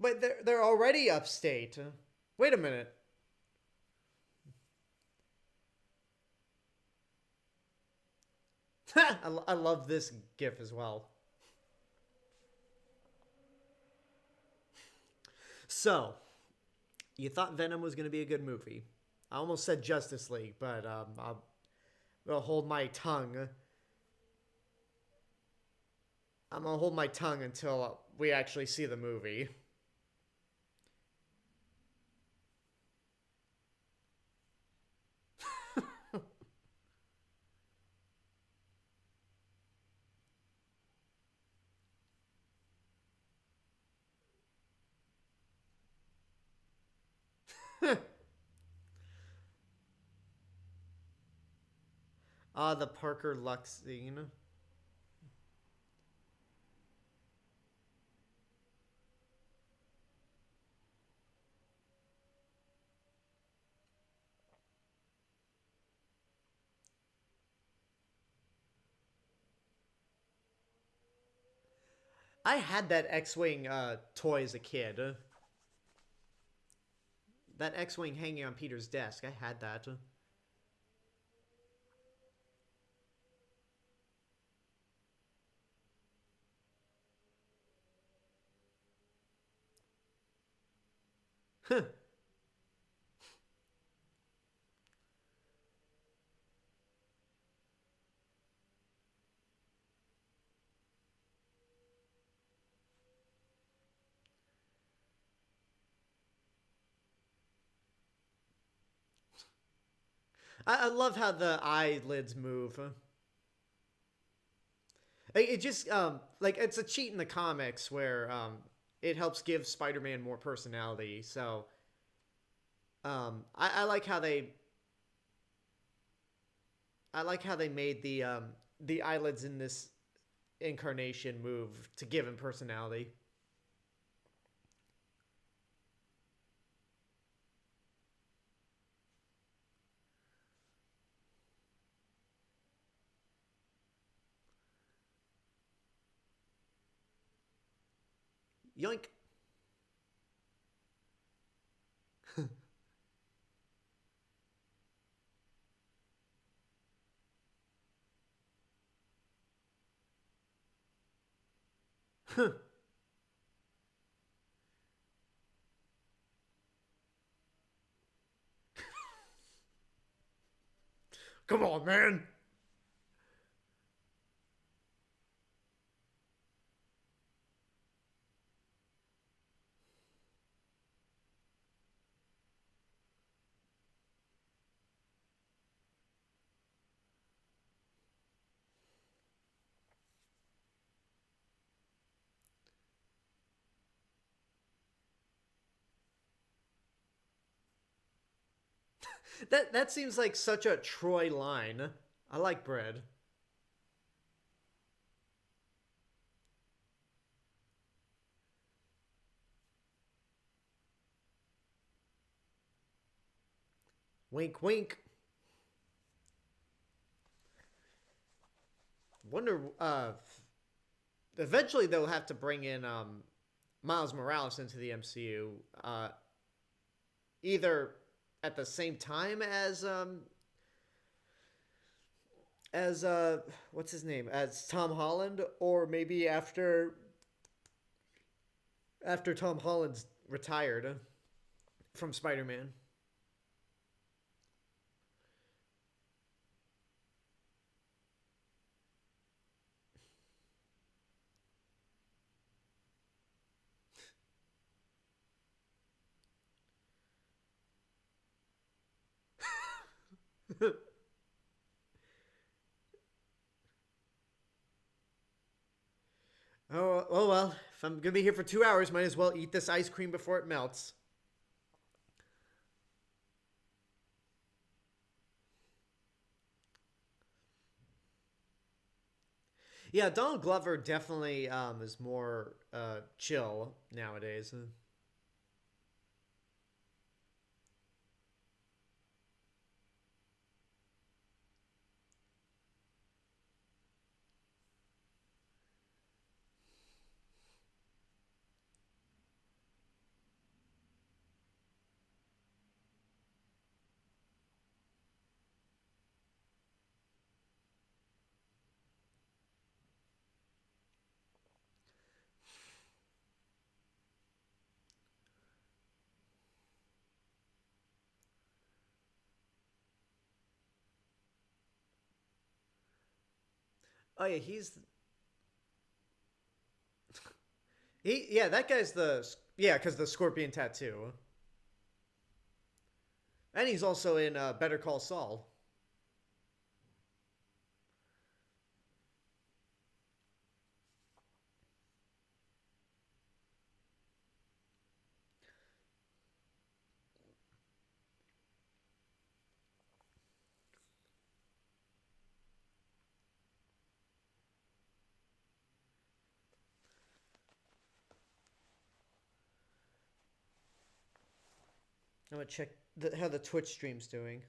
But they're already upstate. Wait a minute. I love this gif as well. So, you thought Venom was going to be a good movie. I almost said Justice League, but I'll hold my tongue. I'm going to hold my tongue until we actually see the movie. The Parker Lux scene. I had that X-Wing toy as a kid. That X-Wing hanging on Peter's desk. I had that. I love how the eyelids move. It just like it's a cheat in the comics where it helps give Spider-Man more personality. So I like how they made the eyelids in this incarnation move to give him personality. Yoink. Come on, man. That seems like such a Troy line. I like bread. Wink, wink. Wonder. Eventually they'll have to bring in Miles Morales into the MCU. Either at the same time as what's his name, as Tom Holland, or maybe after Tom Holland's retired from Spider-Man. Oh well, if I'm gonna be here for 2 hours, might as well eat this ice cream before it melts. Yeah, Donald Glover definitely is more chill nowadays. Oh yeah, yeah, that guy's because the scorpion tattoo, and he's also in Better Call Saul. I'm gonna check how the Twitch stream's doing.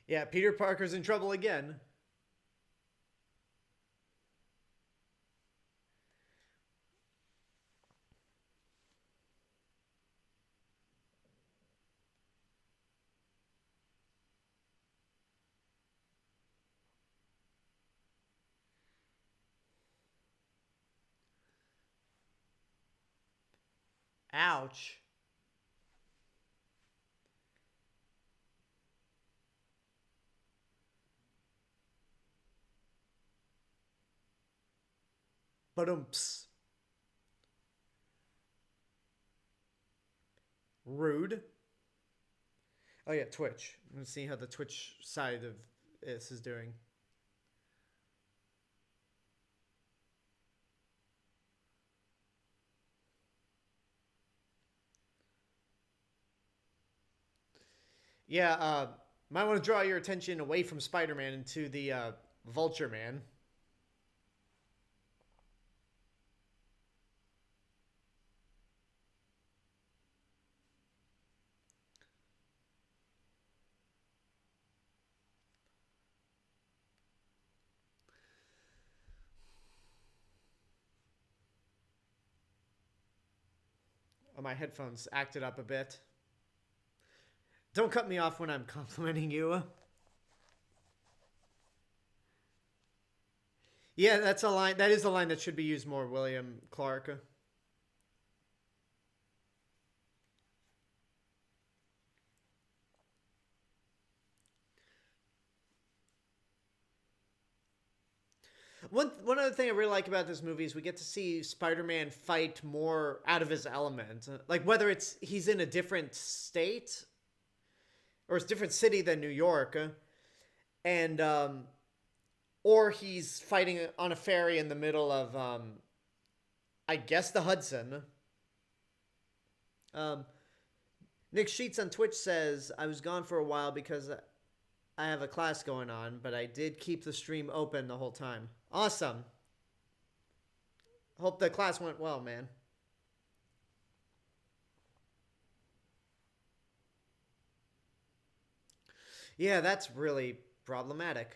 Yeah, Peter Parker's in trouble again. Ouch. But rude. Oh yeah, Twitch. Let's see how the Twitch side of this is doing. Yeah, might want to draw your attention away from Spider-Man into the Vulture Man. Oh, my headphones acted up a bit. Don't cut me off when I'm complimenting you. Yeah, that's a line. That is a line that should be used more, William Clark. One other thing I really like about this movie is we get to see Spider-Man fight more out of his element. Like whether it's he's in a different state or it's a different city than New York, and or he's fighting on a ferry in the middle of I guess the Hudson. Um, Nick Sheets on Twitch says I was gone for a while because I have a class going on, but I did keep the stream open the whole time. Awesome. Hope the class went well, man. Yeah, that's really problematic.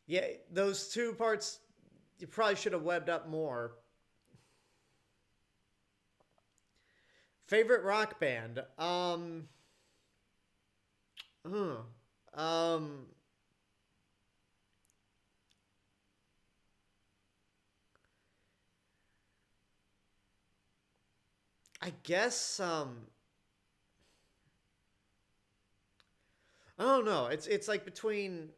Yeah, those two parts You probably should have webbed up more. Favorite rock band? Huh. Um, I guess I don't know. It's like between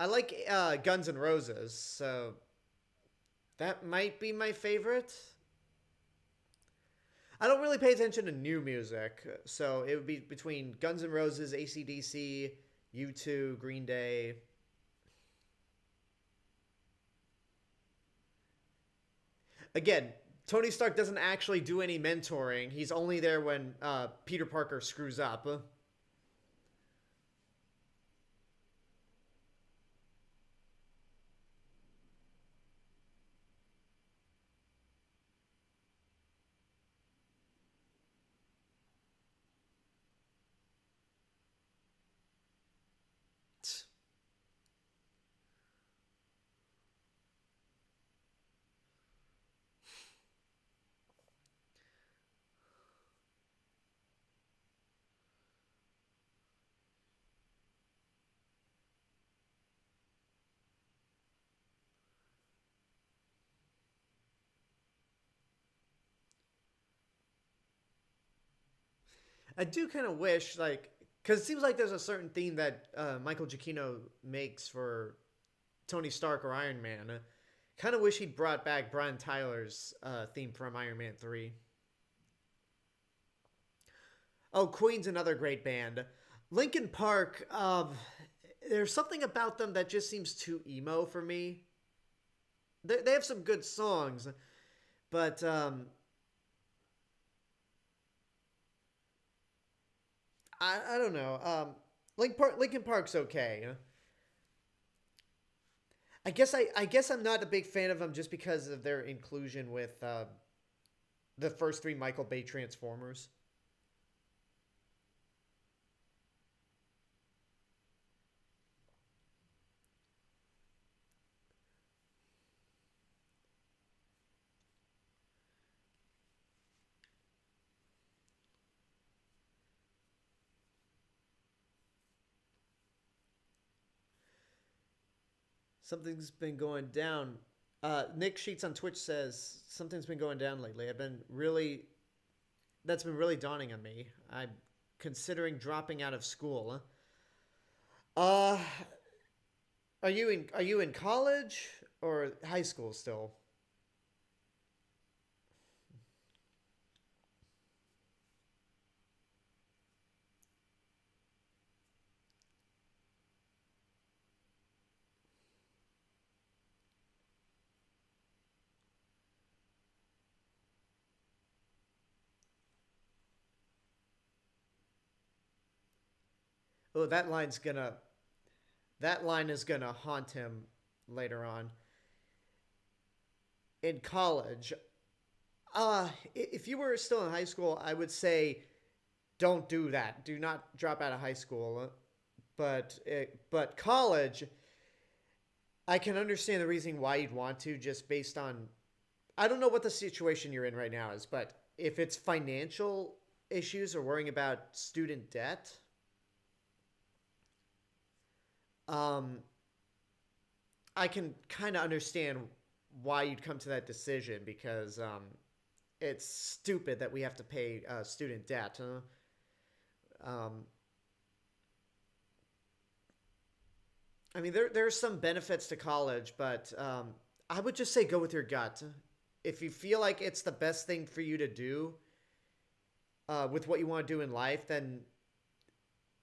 I like Guns N' Roses, so that might be my favorite. I don't really pay attention to new music, so it would be between Guns N' Roses, AC/DC, U2, Green Day. Again, Tony Stark doesn't actually do any mentoring. He's only there when Peter Parker screws up. I do kind of wish, like, because it seems like there's a certain theme that Michael Giacchino makes for Tony Stark or Iron Man. Kind of wish he'd brought back Brian Tyler's theme from Iron Man 3. Oh, Queen's another great band. Linkin Park, there's something about them that just seems too emo for me. They have some good songs, but I don't know. Linkin Park's okay. I guess I'm not a big fan of them just because of their inclusion with the first three Michael Bay Transformers. Something's been going down. Nick Sheets on Twitch says something's been going down lately. That's been really dawning on me. I'm considering dropping out of school. Uh, are you in college or high school still? Oh, that line is gonna haunt him later on in college. If you were still in high school, I would say don't do that. Do not drop out of high school. But college, I can understand the reason why you'd want to, just based on I don't know what the situation you're in right now is, but if it's financial issues or worrying about student debt, um, I can kind of understand why you'd come to that decision because it's stupid that we have to pay student debt. Huh? Um, I mean, there's some benefits to college, but I would just say go with your gut. If you feel like it's the best thing for you to do with what you want to do in life, then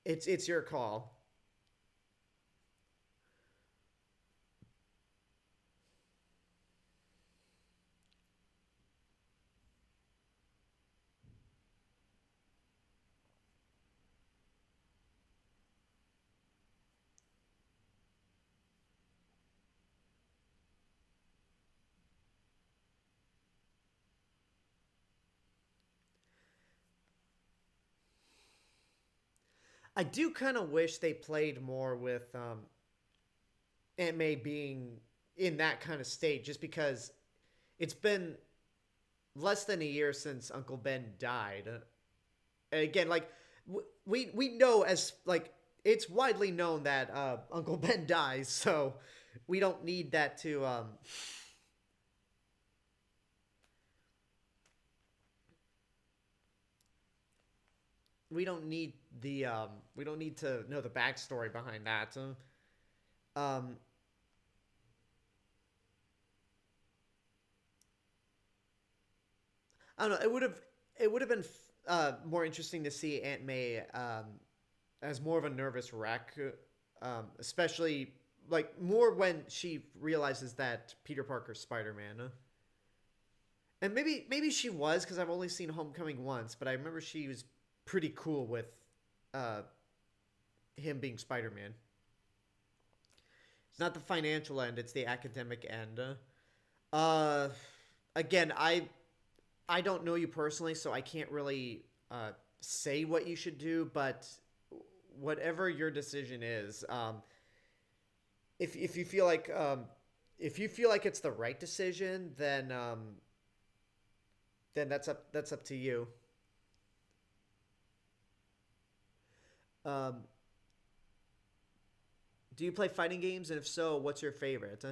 it's your call. I do kind of wish they played more with Aunt May being in that kind of state, just because it's been less than a year since Uncle Ben died. And again, like we know, as like it's widely known that Uncle Ben dies, so we don't need that to we don't need the we don't need to know the backstory behind that. Um, I don't know. It would have been more interesting to see Aunt May as more of a nervous wreck, especially like more when she realizes that Peter Parker's Spider-Man. And maybe she was, because I've only seen Homecoming once, but I remember she was pretty cool with uh, him being Spider-Man. It's not the financial end; it's the academic end. Uh, Again, I don't know you personally, so I can't really say what you should do. But whatever your decision is, if you feel like it's the right decision, then that's up to you. Um, do you play fighting games, and if so, what's your favorite?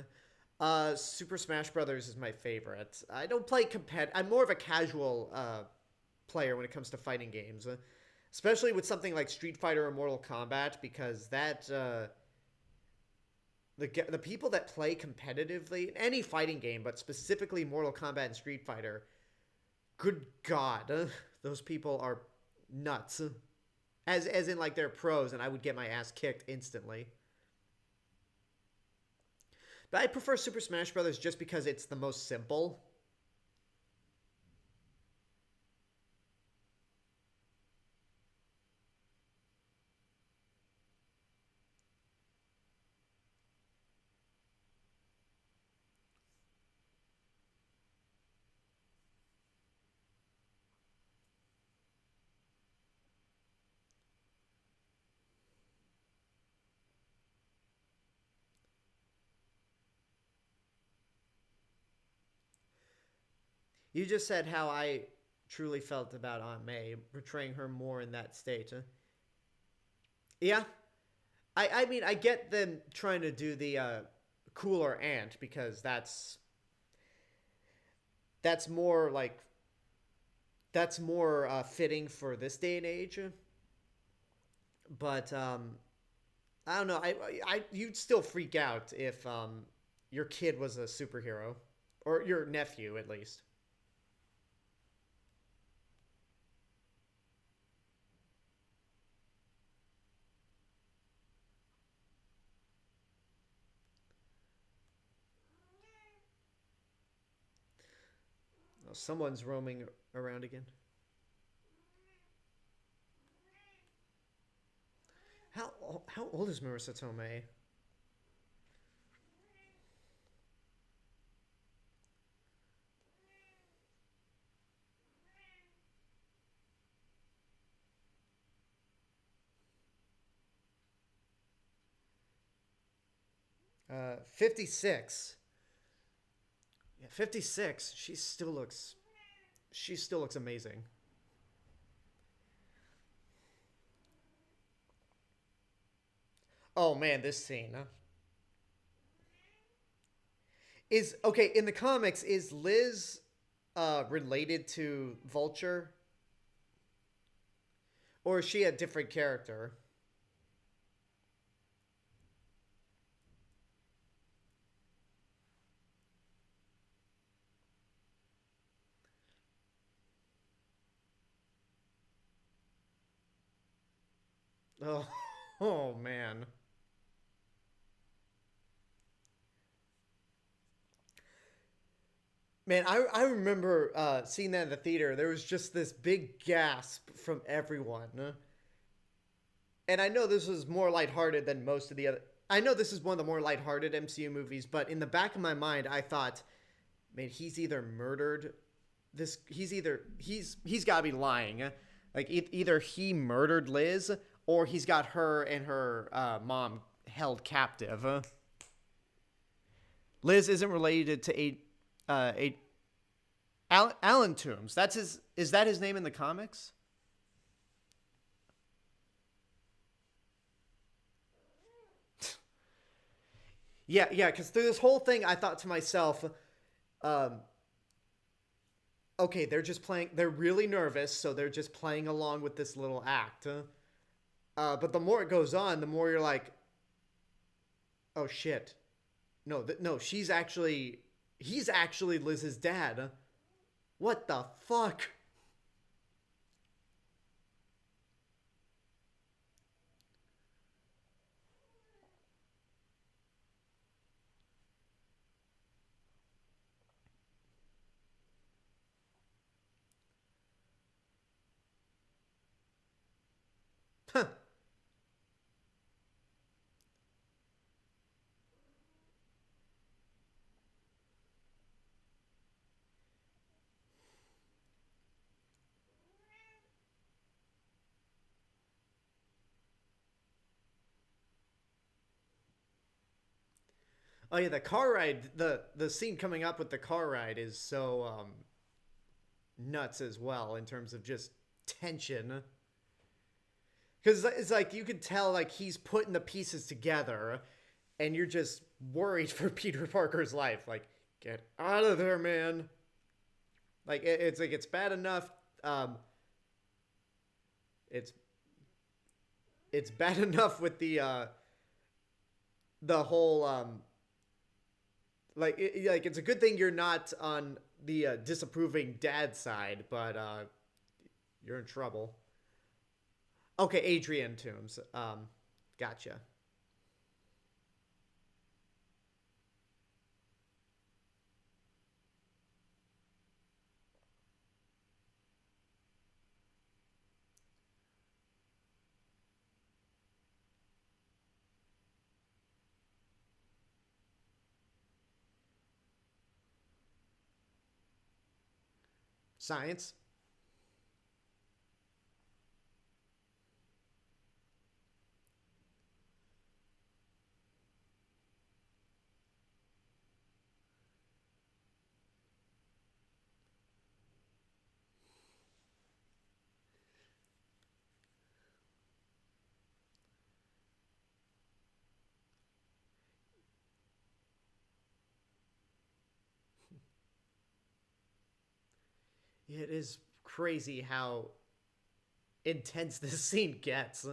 Super Smash Brothers is my favorite. I don't play I'm more of a casual player when it comes to fighting games, especially with something like Street Fighter or Mortal Kombat, because the people that play competitively in any fighting game, but specifically Mortal Kombat and Street Fighter, good God, those people are nuts. As in, like, they're pros, and I would get my ass kicked instantly. But I prefer Super Smash Brothers just because it's the most simple. You just said how I truly felt about Aunt May, portraying her more in that state. Huh? Yeah, I mean, I get them trying to do the cooler aunt, because that's more like that's more fitting for this day and age. But I don't know. You'd still freak out if your kid was a superhero, or your nephew at least. Oh, someone's roaming around again. How old is Marisa Tomei? 56. Yeah, 56. She still looks amazing. Oh man, this scene, huh? Is okay in the comics. Is Liz related to Vulture, or is she a different character? Oh, oh man. Man, I remember seeing that in the theater. There was just this big gasp from everyone. And I know this was more lighthearted than most of the other. I know this is one of the more lighthearted MCU movies, but in the back of my mind, I thought, man, he's either murdered this. He's got to be lying. Like either he murdered Liz, or he's got her and her mom held captive. Liz isn't related to Alan Toombs. That's his. Is that his name in the comics? Yeah, yeah. Because through this whole thing, I thought to myself, um, okay, they're just playing. They're really nervous, so they're just playing along with this little act. But the more it goes on, the more you're like, oh shit, no, no, he's actually Liz's dad. What the fuck? Oh yeah, the car ride, the scene coming up with the car ride is so nuts as well in terms of just tension. Because it's like you could tell like he's putting the pieces together, and you're just worried for Peter Parker's life. Like, get out of there, man. Like it's like it's bad enough. It's it's bad enough with the whole like it's a good thing you're not on the disapproving dad side, but you're in trouble. Okay, Adrian Toombs. Gotcha. Science. It is crazy how intense this scene gets.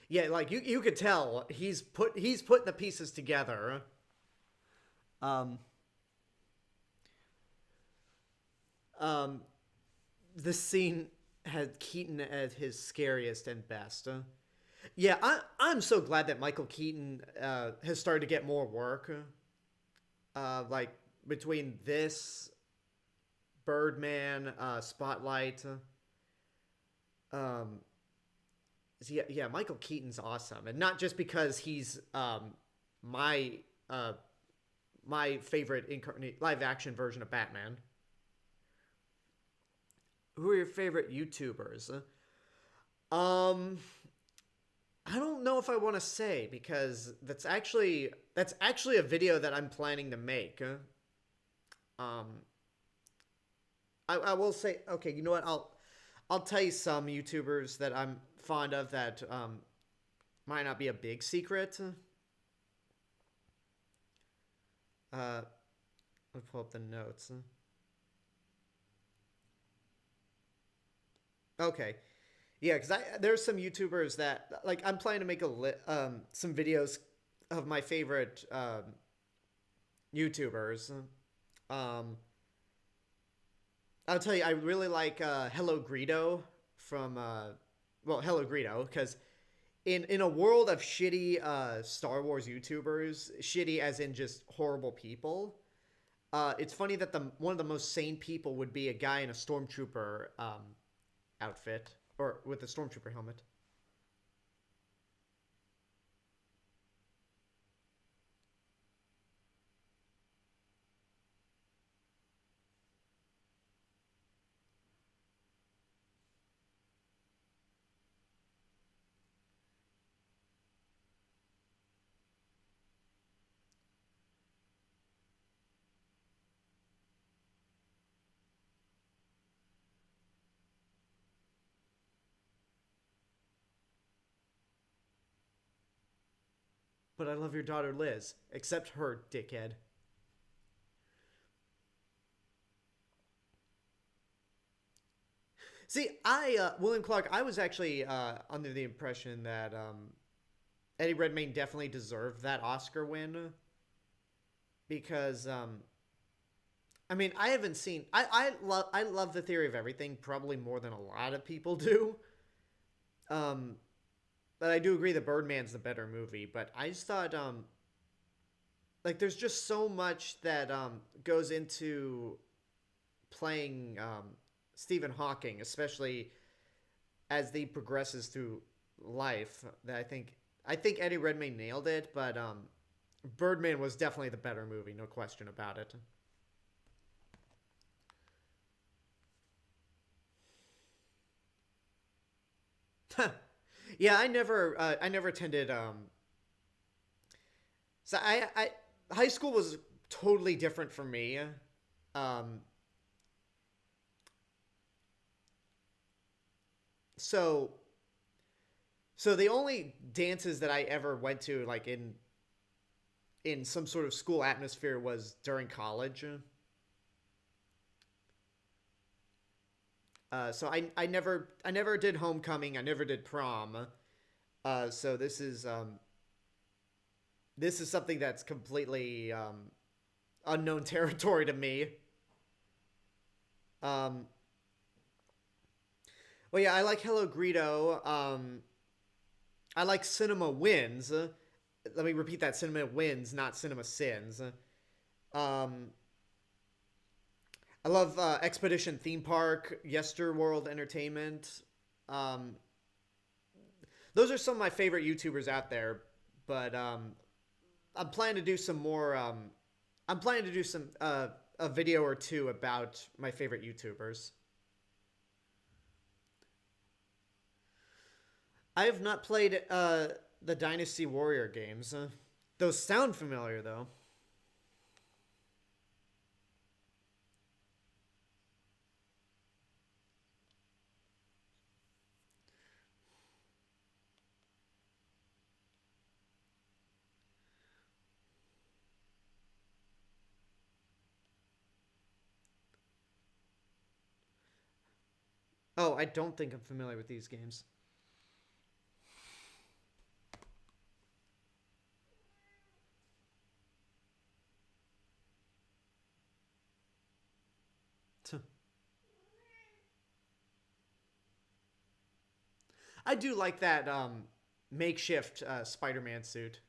Yeah, like you could tell he's putting the pieces together. Um, um, this scene had Keaton at his scariest and best. Yeah, I'm so glad that Michael Keaton has started to get more work. Like between this Birdman, Spotlight. Um, yeah, yeah, Michael Keaton's awesome, and not just because he's my uh, my favorite incarnate live action version of Batman. Who are your favorite YouTubers? Um, I don't know if I want to say because that's actually a video that I'm planning to make. Um, I will say okay. You know what? I'll tell you some YouTubers that I'm fond of that might not be a big secret. Let's pull up the notes. Okay, yeah, because I there's some YouTubers that like I'm planning to make some videos of my favorite YouTubers. Um, I'll tell you, I really like Hello Greedo from Hello Greedo because in a world of shitty Star Wars YouTubers, shitty as in just horrible people. It's funny that the one of the most sane people would be a guy in a stormtrooper outfit or with a stormtrooper helmet. But I love your daughter Liz. Except her, dickhead. See, William Clark, I was actually under the impression that Eddie Redmayne definitely deserved that Oscar win. Because, I mean, I haven't seen... I love The Theory of Everything probably more than a lot of people do. But I do agree that Birdman's the better movie. But I just thought, like, there's just so much that goes into playing Stephen Hawking, especially as he progresses through life, that I think Eddie Redmayne nailed it, but Birdman was definitely the better movie, no question about it. Yeah, I never attended. So high school was totally different for me. Um, so so the only dances that I ever went to, like in some sort of school atmosphere, was during college. So I never did homecoming. I never did prom. So this is something that's completely unknown territory to me. Um, well, yeah, I like Hello Greedo. I like Cinema Wins. Let me repeat that: Cinema Wins, not Cinema Sins. Um, I love Expedition Theme Park, Yesterworld Entertainment. Um, those are some of my favorite YouTubers out there. But I'm planning to do some more. I'm planning to do some a video or two about my favorite YouTubers. I have not played the Dynasty Warrior games. Those sound familiar though. Oh, I don't think I'm familiar with these games. I do like that makeshift Spider-Man suit.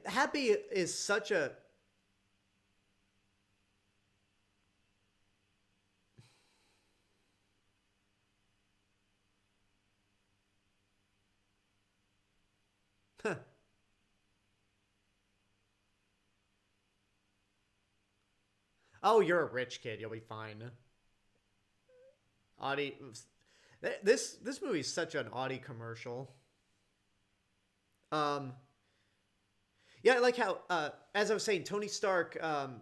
Happy is such a... Oh, you're a rich kid. You'll be fine. Audi. This movie is such an Audi commercial. Um, yeah, I like how, as I was saying, Tony Stark. No,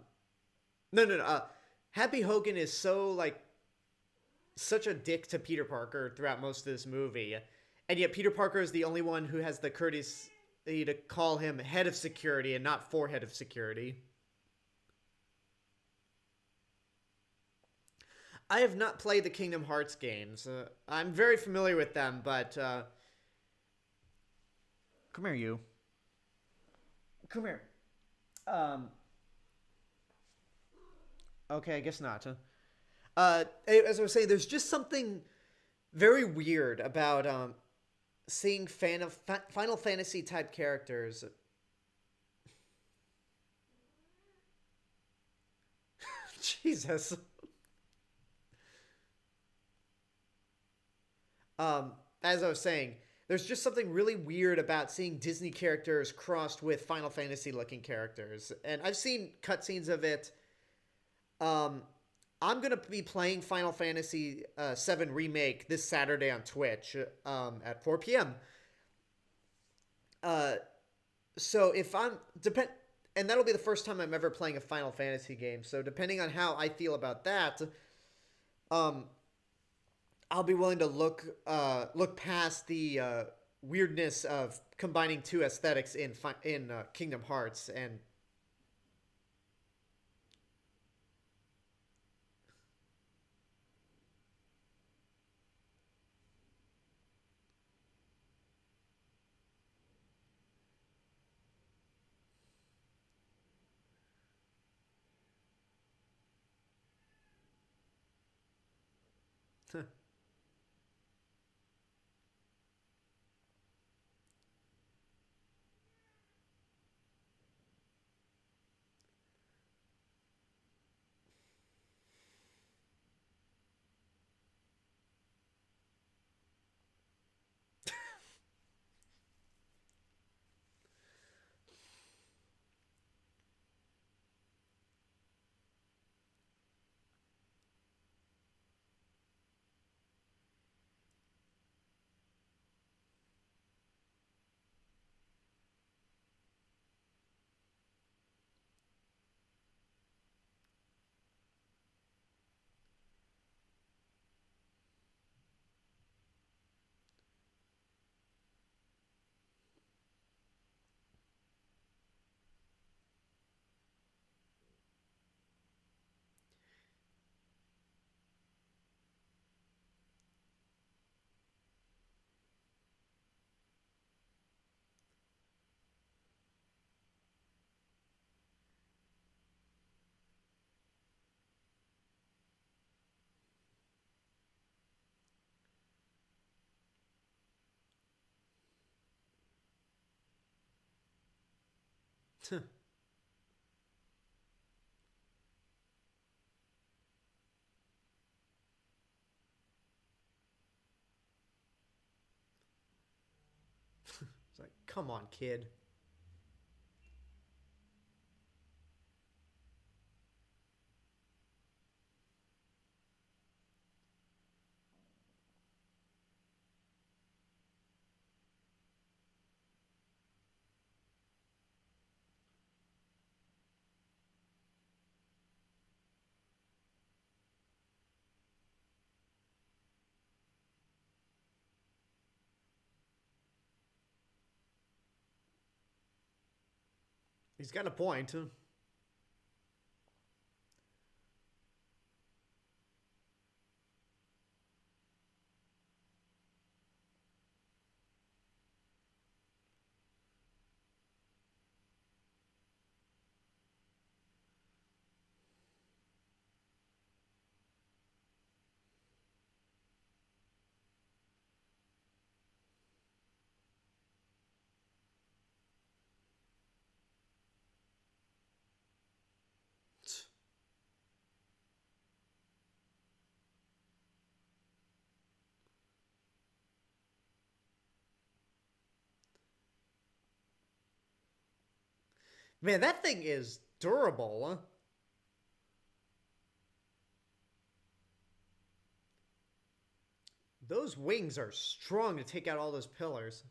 no, no. Happy Hogan is so like such a dick to Peter Parker throughout most of this movie, and yet Peter Parker is the only one who has the courtesy to call him head of security and not forehead of security. I have not played the Kingdom Hearts games. I'm very familiar with them, but come here, you. Come here. Um. Okay, I guess not. As I was saying, there's just something very weird about seeing Final Fantasy type characters. Jesus. As I was saying, there's just something really weird about seeing Disney characters crossed with Final Fantasy looking characters. And I've seen cutscenes of it. Um, I'm going to be playing Final Fantasy VII Remake this Saturday on Twitch at 4 p.m. Uh, so if I'm... And that'll be the first time I'm ever playing a Final Fantasy game. So depending on how I feel about that... Um, I'll be willing to look past the weirdness of combining two aesthetics in Kingdom Hearts and it's like, come on, kid. He's got a point. Man, that thing is durable. Those wings are strong to take out all those pillars.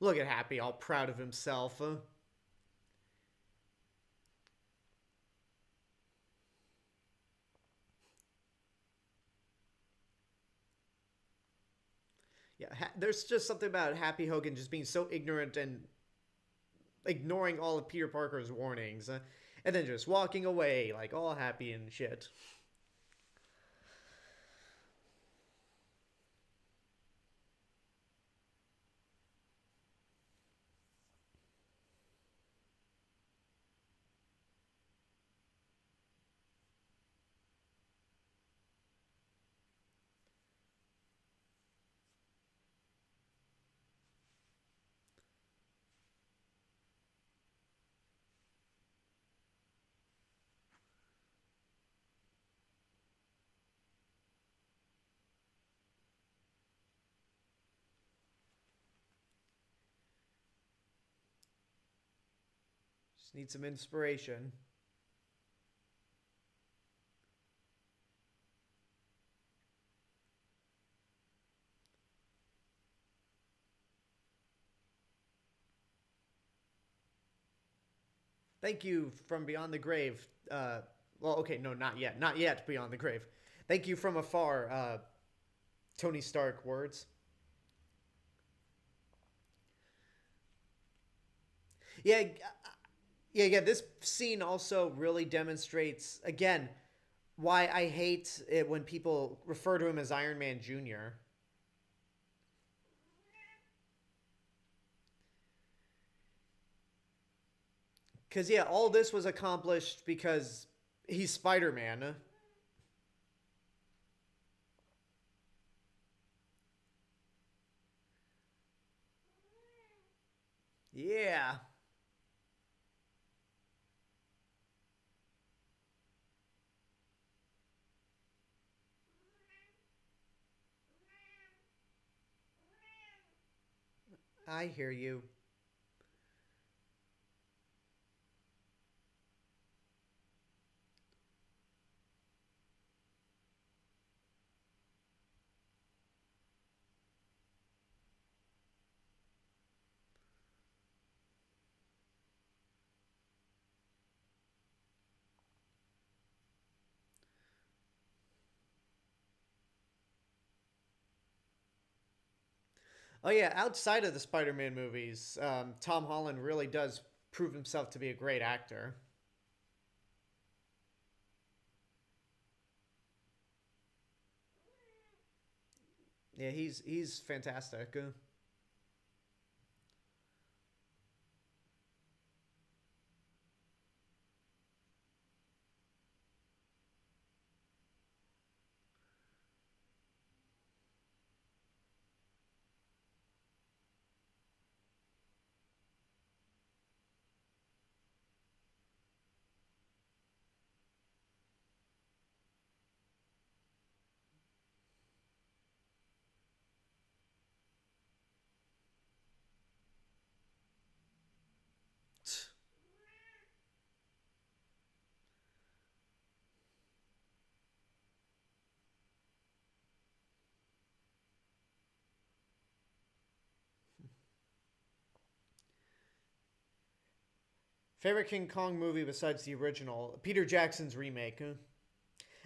Look at Happy, all proud of himself. Yeah, there's just something about Happy Hogan just being so ignorant and ignoring all of Peter Parker's warnings, and then just walking away like all happy and shit. Just need some inspiration. Thank you from beyond the grave. Well, okay, no, not yet. Not yet beyond the grave. Thank you from afar, Tony Stark words. Yeah, yeah. This scene also really demonstrates, again, why I hate it when people refer to him as Iron Man Jr. Because, yeah, all this was accomplished because he's Spider Man. Yeah. I hear you. Oh, yeah, outside of the Spider Man movies, Tom Holland really does prove himself to be a great actor. Yeah, he's fantastic. Favorite King Kong movie besides the original? Peter Jackson's remake.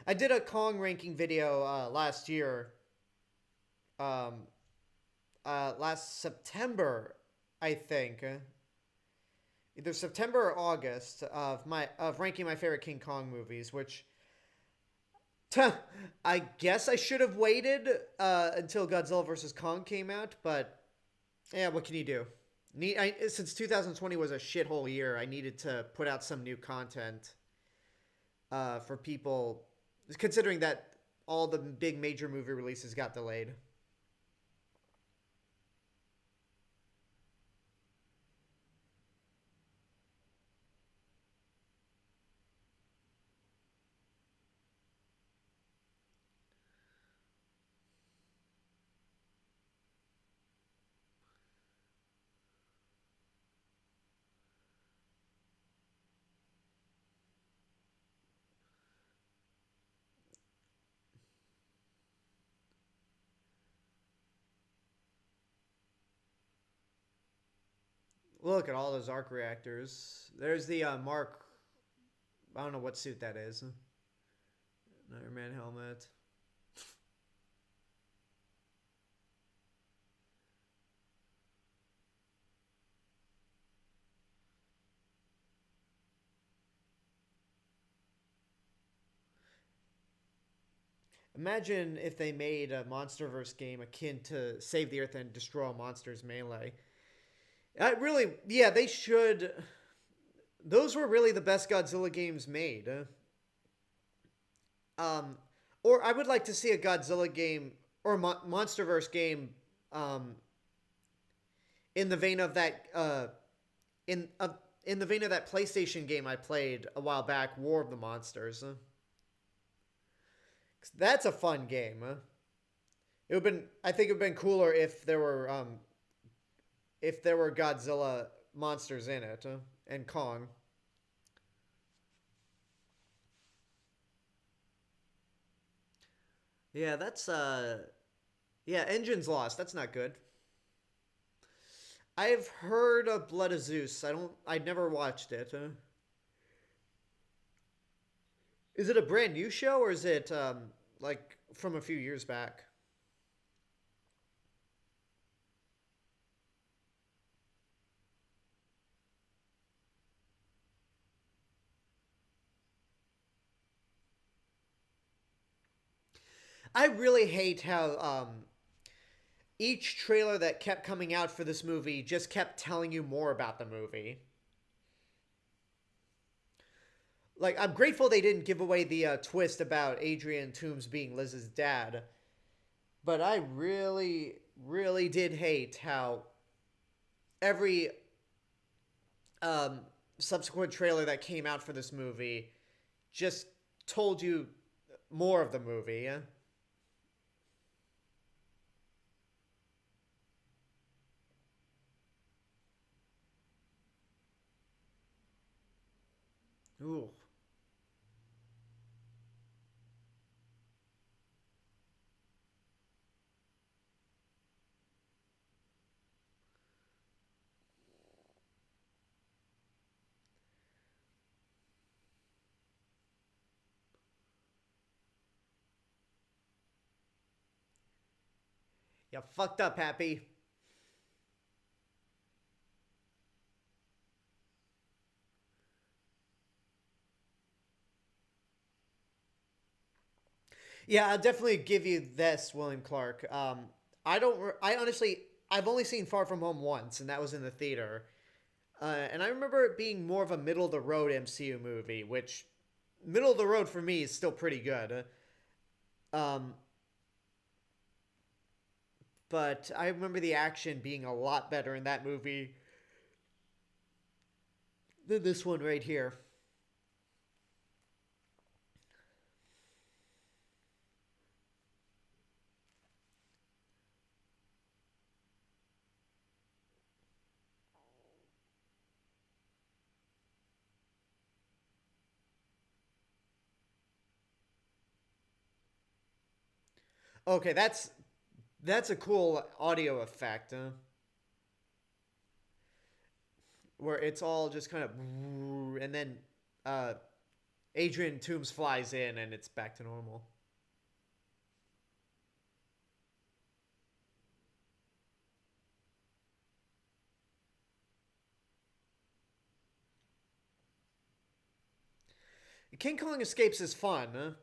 I did a Kong ranking video last year, um, last September, I think. Either September or August of ranking my favorite King Kong movies, which I guess I should have waited until Godzilla vs Kong came out, but yeah, what can you do? Since 2020 was a shithole year, I needed to put out some new content for people, considering that all the big major movie releases got delayed. Look at all those arc reactors. There's the Mark. I don't know what suit that is. Iron Man helmet. Imagine if they made a MonsterVerse game akin to Save the Earth and Destroy All Monsters Melee. I really, yeah, they should. Those were really the best Godzilla games made. Um, or I would like to see a Godzilla game or a MonsterVerse game, um, in the vein of that, in uh, in the vein of that PlayStation game I played a while back, War of the Monsters. That's a fun game. It would been. I think it would been cooler if there were Godzilla monsters in it, and Kong. Yeah, that's yeah, engine's lost. That's not good. I've heard of Blood of Zeus. I'd never watched it. Is it a brand new show or is it like from a few years back? I really hate how each trailer that kept coming out for this movie just kept telling you more about the movie. Like, I'm grateful they didn't give away the twist about Adrian Toomes being Liz's dad, but I really, really did hate how every um, subsequent trailer that came out for this movie just told you more of the movie. Yeah? Ooh. You fucked up, Happy. Yeah, I'll definitely give you this, William Clark. I don't. I honestly, I've only seen Far From Home once, and that was in the theater. And I remember it being more of a middle of the road MCU movie, which middle of the road for me is still pretty good. Um, but I remember the action being a lot better in that movie than this one right here. Okay, that's a cool audio effect, where it's all just kind of, and then uh, Adrian Toomes flies in, and it's back to normal. King Kong Escapes is fun.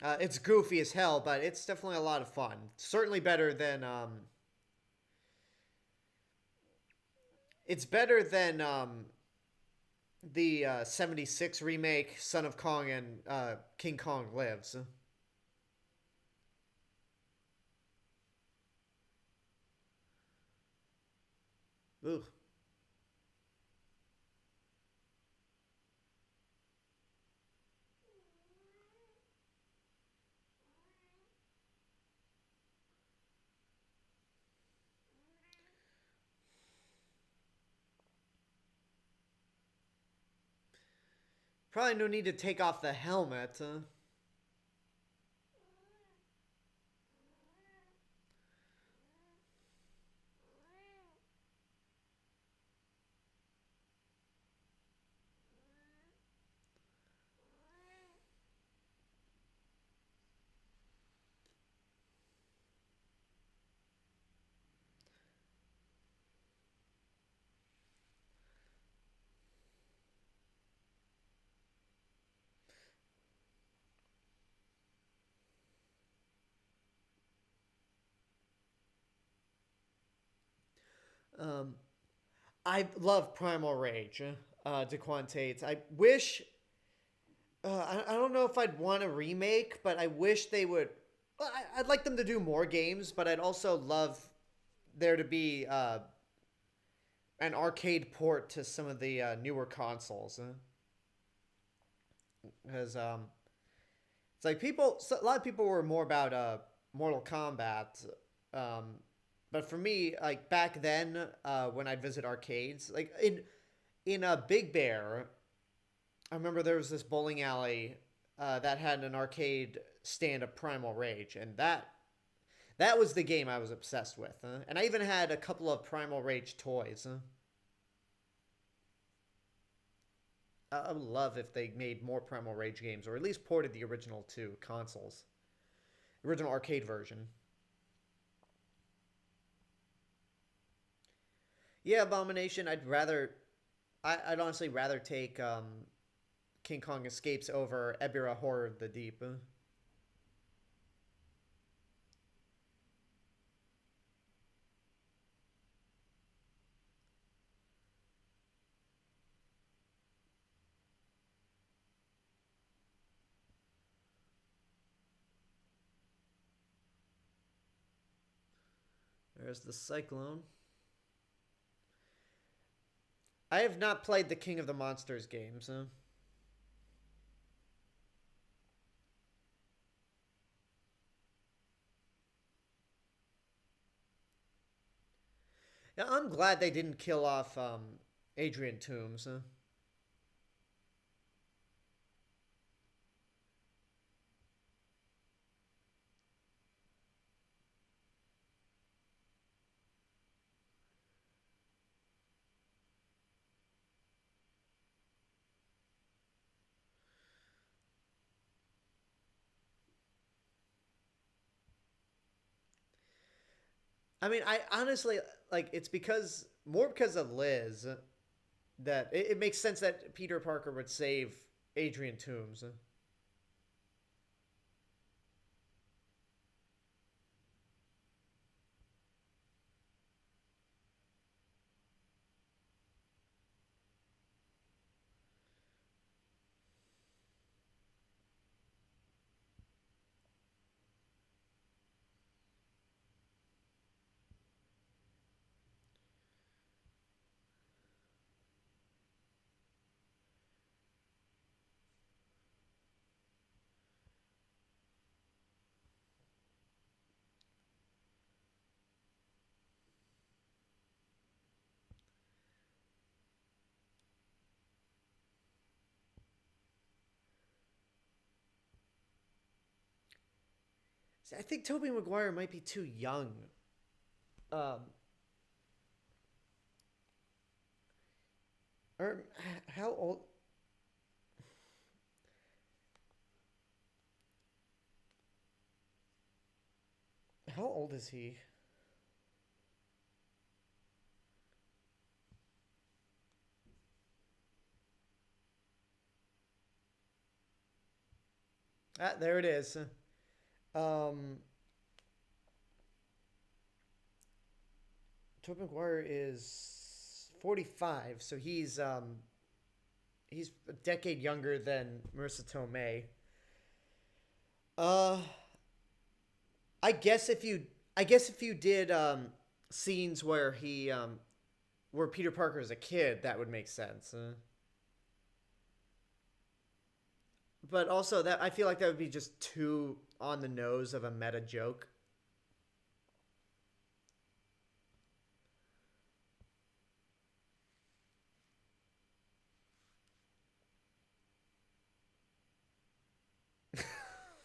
It's goofy as hell, but it's definitely a lot of fun. Certainly better than it's better than the '76 remake, Son of Kong and King Kong Lives. Ooh. Probably no need to take off the helmet. Um, I love Primal Rage, DeQuantates. I wish. I don't know if I'd want a remake, but I wish they would. Well, I'd like them to do more games, but I'd also love there to be an arcade port to some of the newer consoles. Because it's like a lot of people were more about Mortal Kombat. Um, but for me, like back then, when I'd visit arcades, like in Big Bear, I remember there was this bowling alley that had an arcade stand of Primal Rage, and that was the game I was obsessed with. And I even had a couple of Primal Rage toys. I would love if they made more Primal Rage games, or at least ported the original to consoles, original arcade version. Yeah, Abomination. I'd honestly rather take King Kong Escapes over Ebirah Horror of the Deep. There's the Cyclone. I have not played the King of the Monsters games. Yeah, I'm glad they didn't kill off Adrian Toomes. I mean, I honestly like it's because of Liz that it makes sense that Peter Parker would save Adrian Toomes. See, I think Tobey Maguire might be too young. Um, or how old? How old is he? Ah, there it is. Um, Tobey Maguire is 45, so he's a decade younger than Marisa Tomei. Uh, I guess if you I guess if you did scenes where Peter Parker is a kid, that would make sense. But also that I feel like that would be just too on the nose of a meta joke.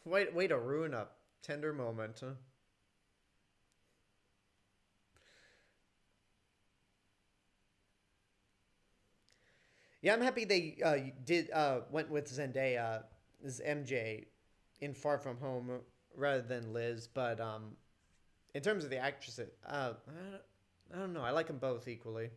Way to ruin a tender moment. Huh? Yeah, I'm happy they did went with Zendaya as MJ in Far From Home rather than Liz. But in terms of the actresses, I don't know. I like them both equally.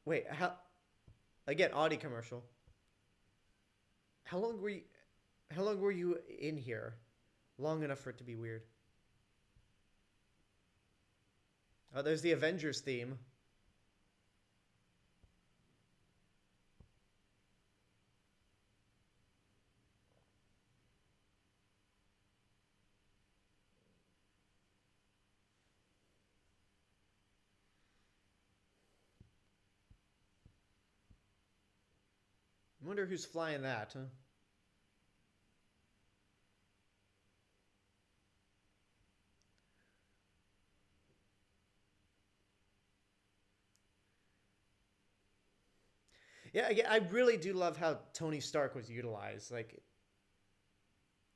Wait, how again? Audi commercial. How long were you? How long were you in here? Long enough for it to be weird. Oh, there's the Avengers theme. I wonder who's flying that. Huh? Yeah, I really do love how Tony Stark was utilized. Like,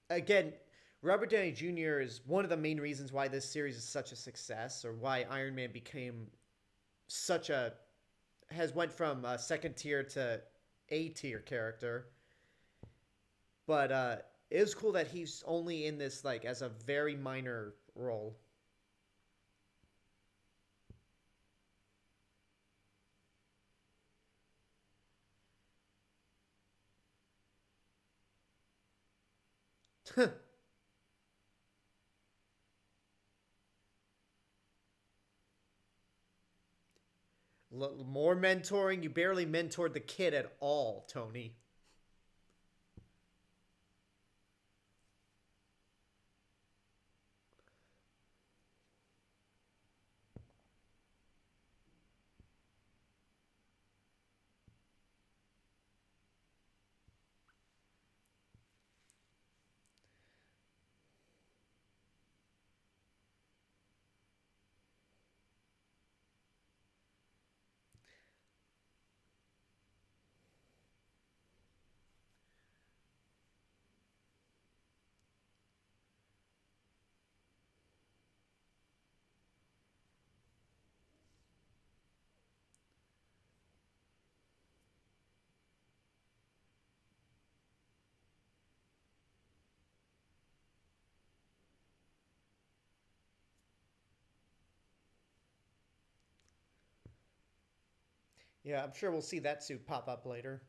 again, Robert Downey Jr. is one of the main reasons why this series is such a success, or why Iron Man became such a has went from a second tier to A tier character. But it is cool that he's only in this like as a very minor role. More mentoring. You barely mentored the kid at all, Tony. Yeah, I'm sure we'll see that suit pop up later.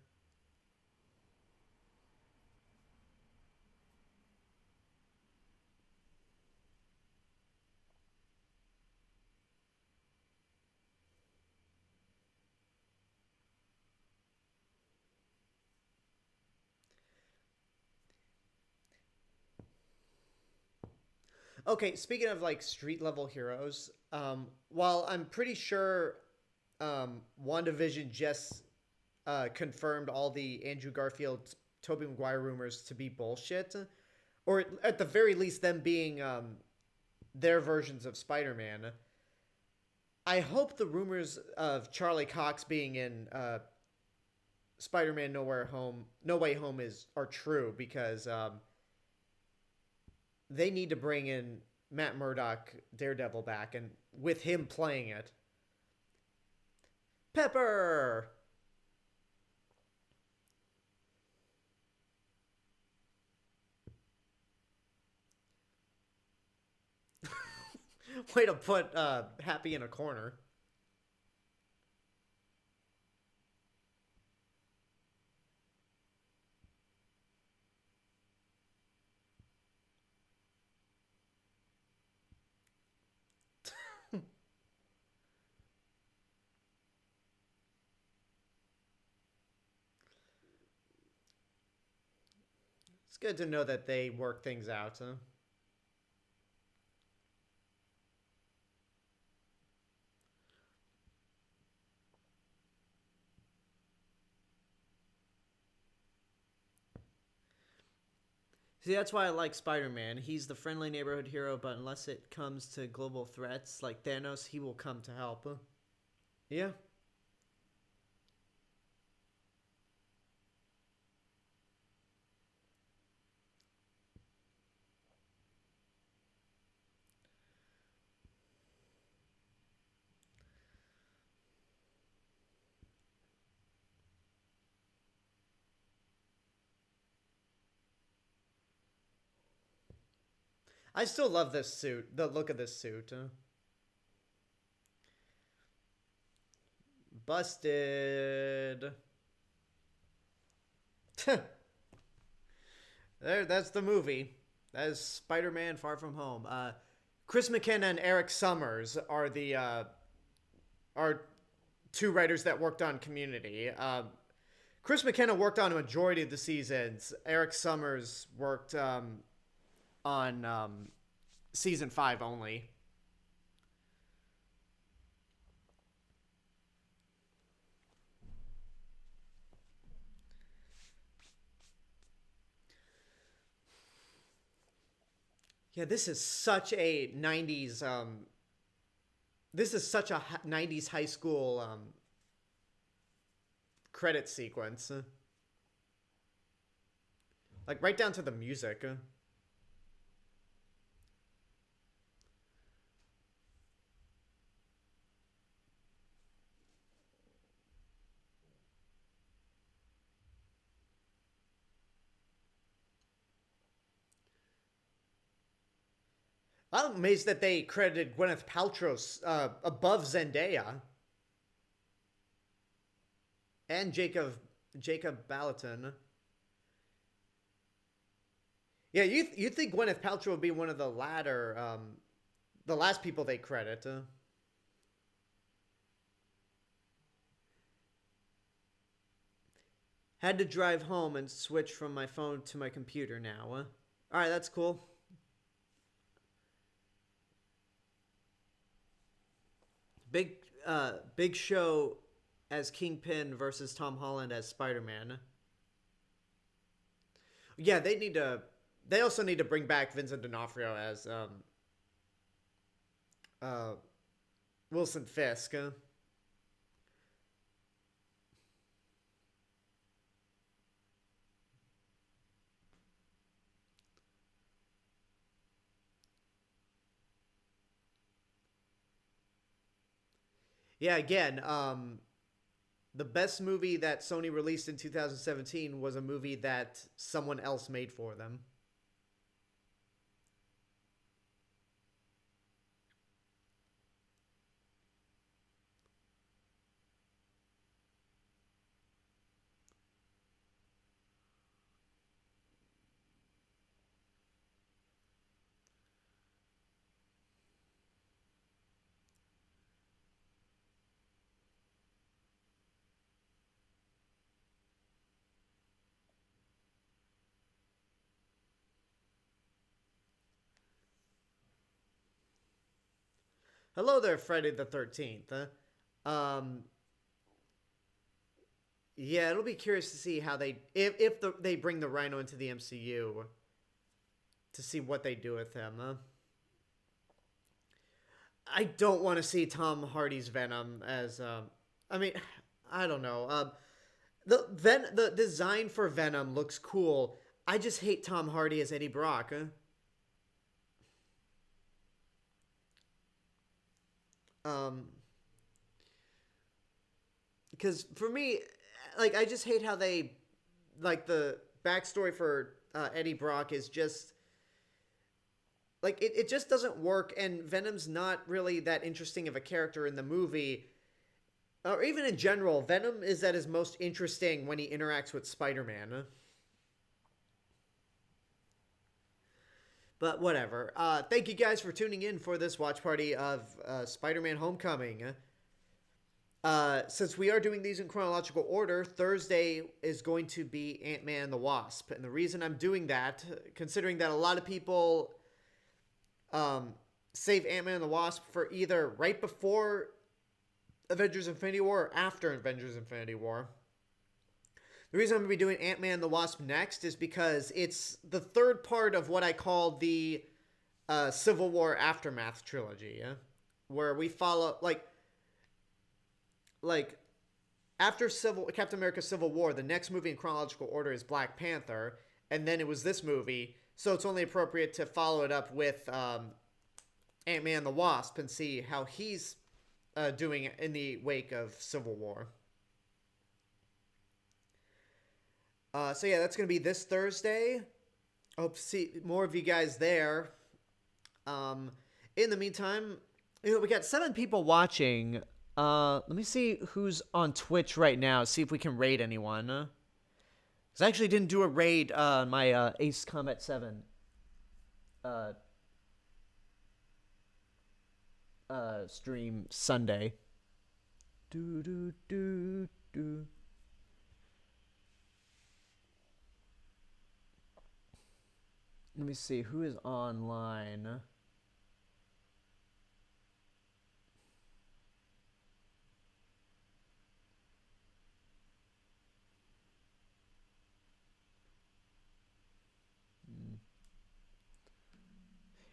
Okay, speaking of like street level heroes, while I'm pretty sure WandaVision just confirmed all the Andrew Garfield, Tobey Maguire rumors to be bullshit, or at the very least them being their versions of Spider-Man. I hope the rumors of Charlie Cox being in Spider-Man No Way Home are true because they need to bring in Matt Murdock Daredevil back and with him playing it. Pepper. Way to put Happy in a corner. It's good to know that they work things out. Huh? See, that's why I like Spider-Man. He's the friendly neighborhood hero, but unless it comes to global threats like Thanos, he will come to help. Huh? Yeah. I still love this suit. The look of this suit. Busted. That's the movie. That is Spider-Man: Far From Home. Chris McKenna and Eric Summers are two writers that worked on Community. Chris McKenna worked on a majority of the seasons. Eric Summers worked on season 5 only. Yeah, this is such a 90s this is such a 90s high school credit sequence. Like, right down to the music. I'm amazed that they credited Gwyneth Paltrow above Zendaya and Jacob Ballaton. Yeah, you think Gwyneth Paltrow would be one of the latter, the last people they credit? Had to drive home and switch from my phone to my computer now. All right, that's cool. Big Show as Kingpin versus Tom Holland as Spider-Man. Yeah, they need to. They also need to bring back Vincent D'Onofrio as Wilson Fisk. Yeah, again, the best movie that Sony released in 2017 was a movie that someone else made for them. Hello there, Friday the 13th. Yeah, it'll be curious to see how they bring the Rhino into the MCU, to see what they do with him. I don't want to see Tom Hardy's Venom as I mean, I don't know. The design for Venom looks cool. I just hate Tom Hardy as Eddie Brock. Because for me, like, I just hate how they, like, the backstory for Eddie Brock is just, like, it just doesn't work, and Venom's not really that interesting of a character in the movie, or even in general. Venom is at his most interesting when he interacts with Spider-Man. But whatever. Thank you guys for tuning in for this watch party of Spider-Man Homecoming. Since we are doing these in chronological order, Thursday is going to be Ant-Man and the Wasp. And the reason I'm doing that, considering that a lot of people save Ant-Man and the Wasp for either right before Avengers Infinity War or after Avengers Infinity War. The reason I'm going to be doing Ant-Man and the Wasp next is because it's the third part of what I call the Civil War Aftermath trilogy, yeah? Where we follow, like after Captain America Civil War, the next movie in chronological order is Black Panther, and then it was this movie, so it's only appropriate to follow it up with Ant-Man and the Wasp and see how he's doing in the wake of Civil War. So yeah, that's going to be this Thursday. I hope to see more of you guys there. In the meantime, we got 7 people watching. Let me see who's on Twitch right now, see if we can raid anyone. 'Cause I actually didn't do a raid on my Ace Combat 7 stream Sunday. Let me see who is online.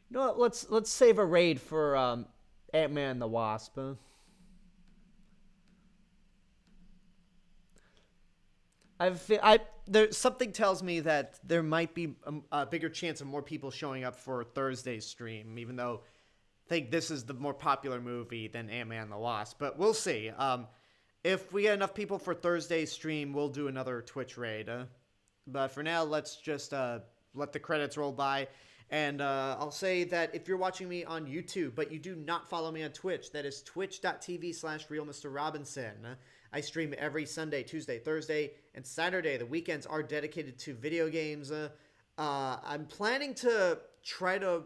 You know what? Let's save a raid for Ant-Man and the Wasp. There's something tells me that there might be a bigger chance of more people showing up for Thursday's stream, even though I think this is the more popular movie than Ant-Man and the Wasp. But we'll see. If we get enough people for Thursday's stream, we'll do another Twitch raid. But for now, let's just let the credits roll by. And I'll say that if you're watching me on YouTube, but you do not follow me on Twitch, that is twitch.tv/RealMrRobinson. I stream every Sunday, Tuesday, Thursday, and Saturday. The weekends are dedicated to video games. I'm planning to try to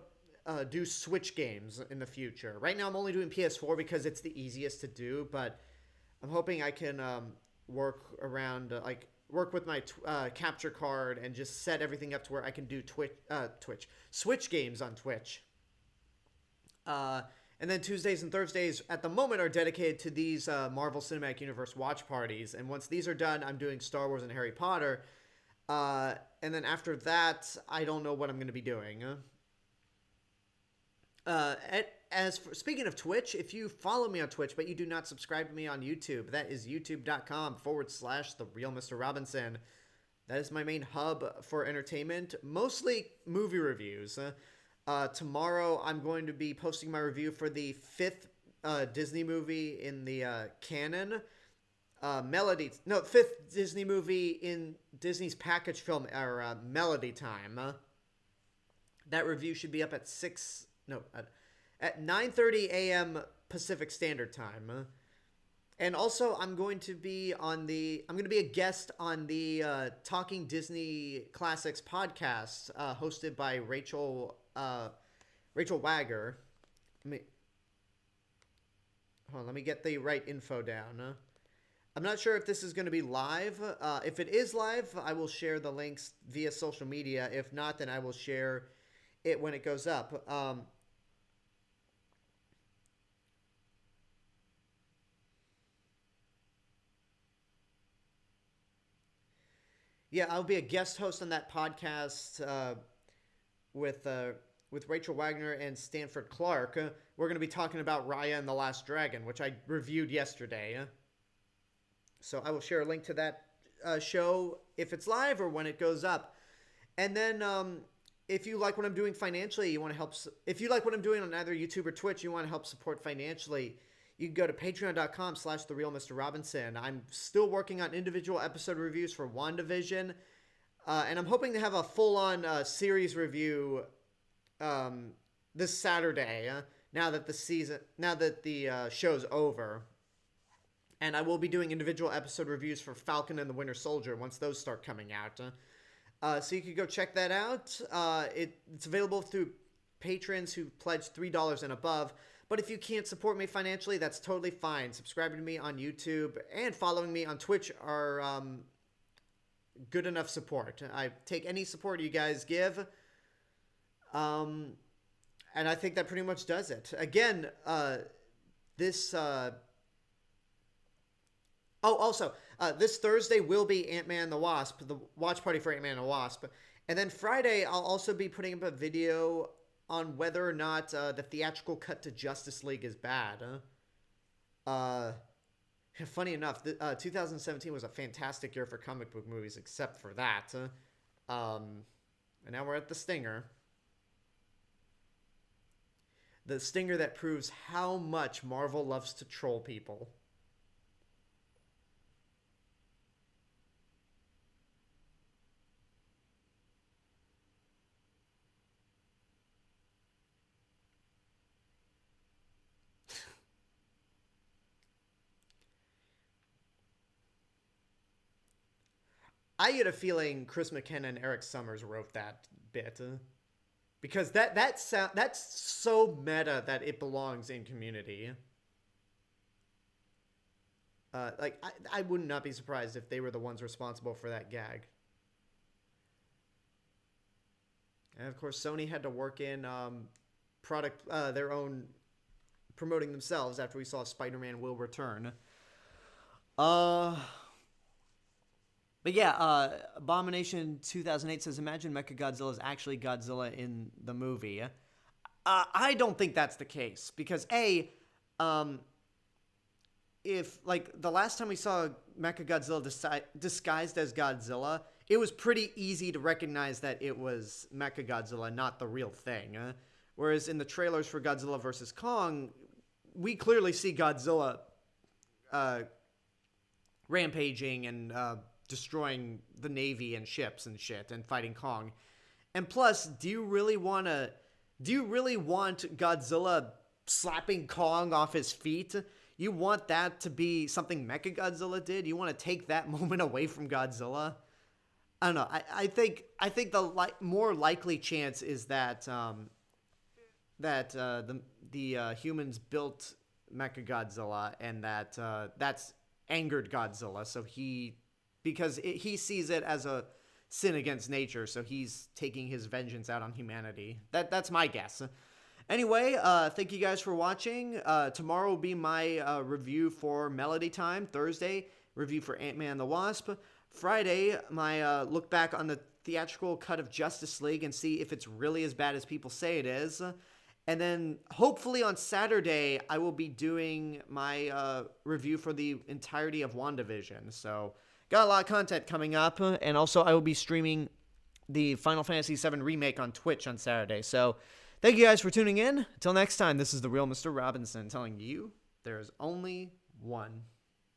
do Switch games in the future. Right now, I'm only doing PS4 because it's the easiest to do, but I'm hoping I can work with my capture card and just set everything up to where I can do Switch games on Twitch. And then Tuesdays and Thursdays at the moment are dedicated to these Marvel Cinematic Universe watch parties. And once these are done, I'm doing Star Wars and Harry Potter. And then after that, I don't know what I'm going to be doing. Speaking of Twitch, if you follow me on Twitch, but you do not subscribe to me on YouTube, that is youtube.com/TheRealMrRobinson. That is my main hub for entertainment, mostly movie reviews. Tomorrow, I'm going to be posting my review for the 5th Disney movie in the canon. 5th Disney movie in Disney's package film era, Melody Time. That review should be up at 9:30 a.m. Pacific Standard Time. And also, I'm going to be a guest on the Talking Disney Classics podcast, hosted by Rachel Wagger. Let me get the right info down. I'm not sure if this is going to be live. If it is live, I will share the links via social media. If not, then I will share it when it goes up. Yeah, I'll be a guest host on that podcast with Rachel Wagner and Stanford Clark. We're going to be talking about Raya and the Last Dragon, which I reviewed yesterday. So I will share a link to that show if it's live or when it goes up. And then if you like what I'm doing financially, you want to help. If you like what I'm doing on either YouTube or Twitch, you want to help support financially, you can go to patreon.com/TheRealMrRobinson. I'm still working on individual episode reviews for WandaVision. And I'm hoping to have a full-on series review this Saturday, now that the show's over. And I will be doing individual episode reviews for Falcon and the Winter Soldier once those start coming out. So you can go check that out. It's available through patrons who pledge $3 and above. But if you can't support me financially, that's totally fine. Subscribing to me on YouTube and following me on Twitch are good enough support. I take any support you guys give. And I think that pretty much does it. Again, this Thursday will be Ant-Man and the Wasp, the watch party for Ant-Man and the Wasp. And then Friday, I'll also be putting up a video on whether or not the theatrical cut to Justice League is bad. Funny enough, 2017 was a fantastic year for comic book movies, except for that. And now we're at the stinger. The stinger that proves how much Marvel loves to troll people. I get a feeling Chris McKenna and Eric Summers wrote that bit. Because that's so meta that it belongs in Community. I would not be surprised if they were the ones responsible for that gag. And of course, Sony had to work in their own promoting themselves after we saw Spider-Man Will Return. But yeah, Abomination 2008 says, imagine Mechagodzilla is actually Godzilla in the movie. I don't think that's the case. Because A, if like the last time we saw Mechagodzilla disguised as Godzilla, it was pretty easy to recognize that it was Mechagodzilla, not the real thing. Whereas in the trailers for Godzilla vs. Kong, we clearly see Godzilla rampaging and destroying the Navy and ships and shit and fighting Kong. And plus, do you really want Godzilla slapping Kong off his feet? You want that to be something Mechagodzilla did? You want to take that moment away from Godzilla? I don't know. I think the more likely chance is that the humans built Mechagodzilla, and that's angered Godzilla. So he sees it as a sin against nature, so he's taking his vengeance out on humanity. That's my guess. Anyway, thank you guys for watching. Tomorrow will be my review for Melody Time. Thursday, review for Ant-Man and the Wasp. Friday, my look back on the theatrical cut of Justice League and see if it's really as bad as people say it is. And then hopefully on Saturday, I will be doing my review for the entirety of WandaVision. So got a lot of content coming up. And also I will be streaming the Final Fantasy VII Remake on Twitch on Saturday. So thank you guys for tuning in. Until next time, this is the real Mr. Robinson telling you there is only one.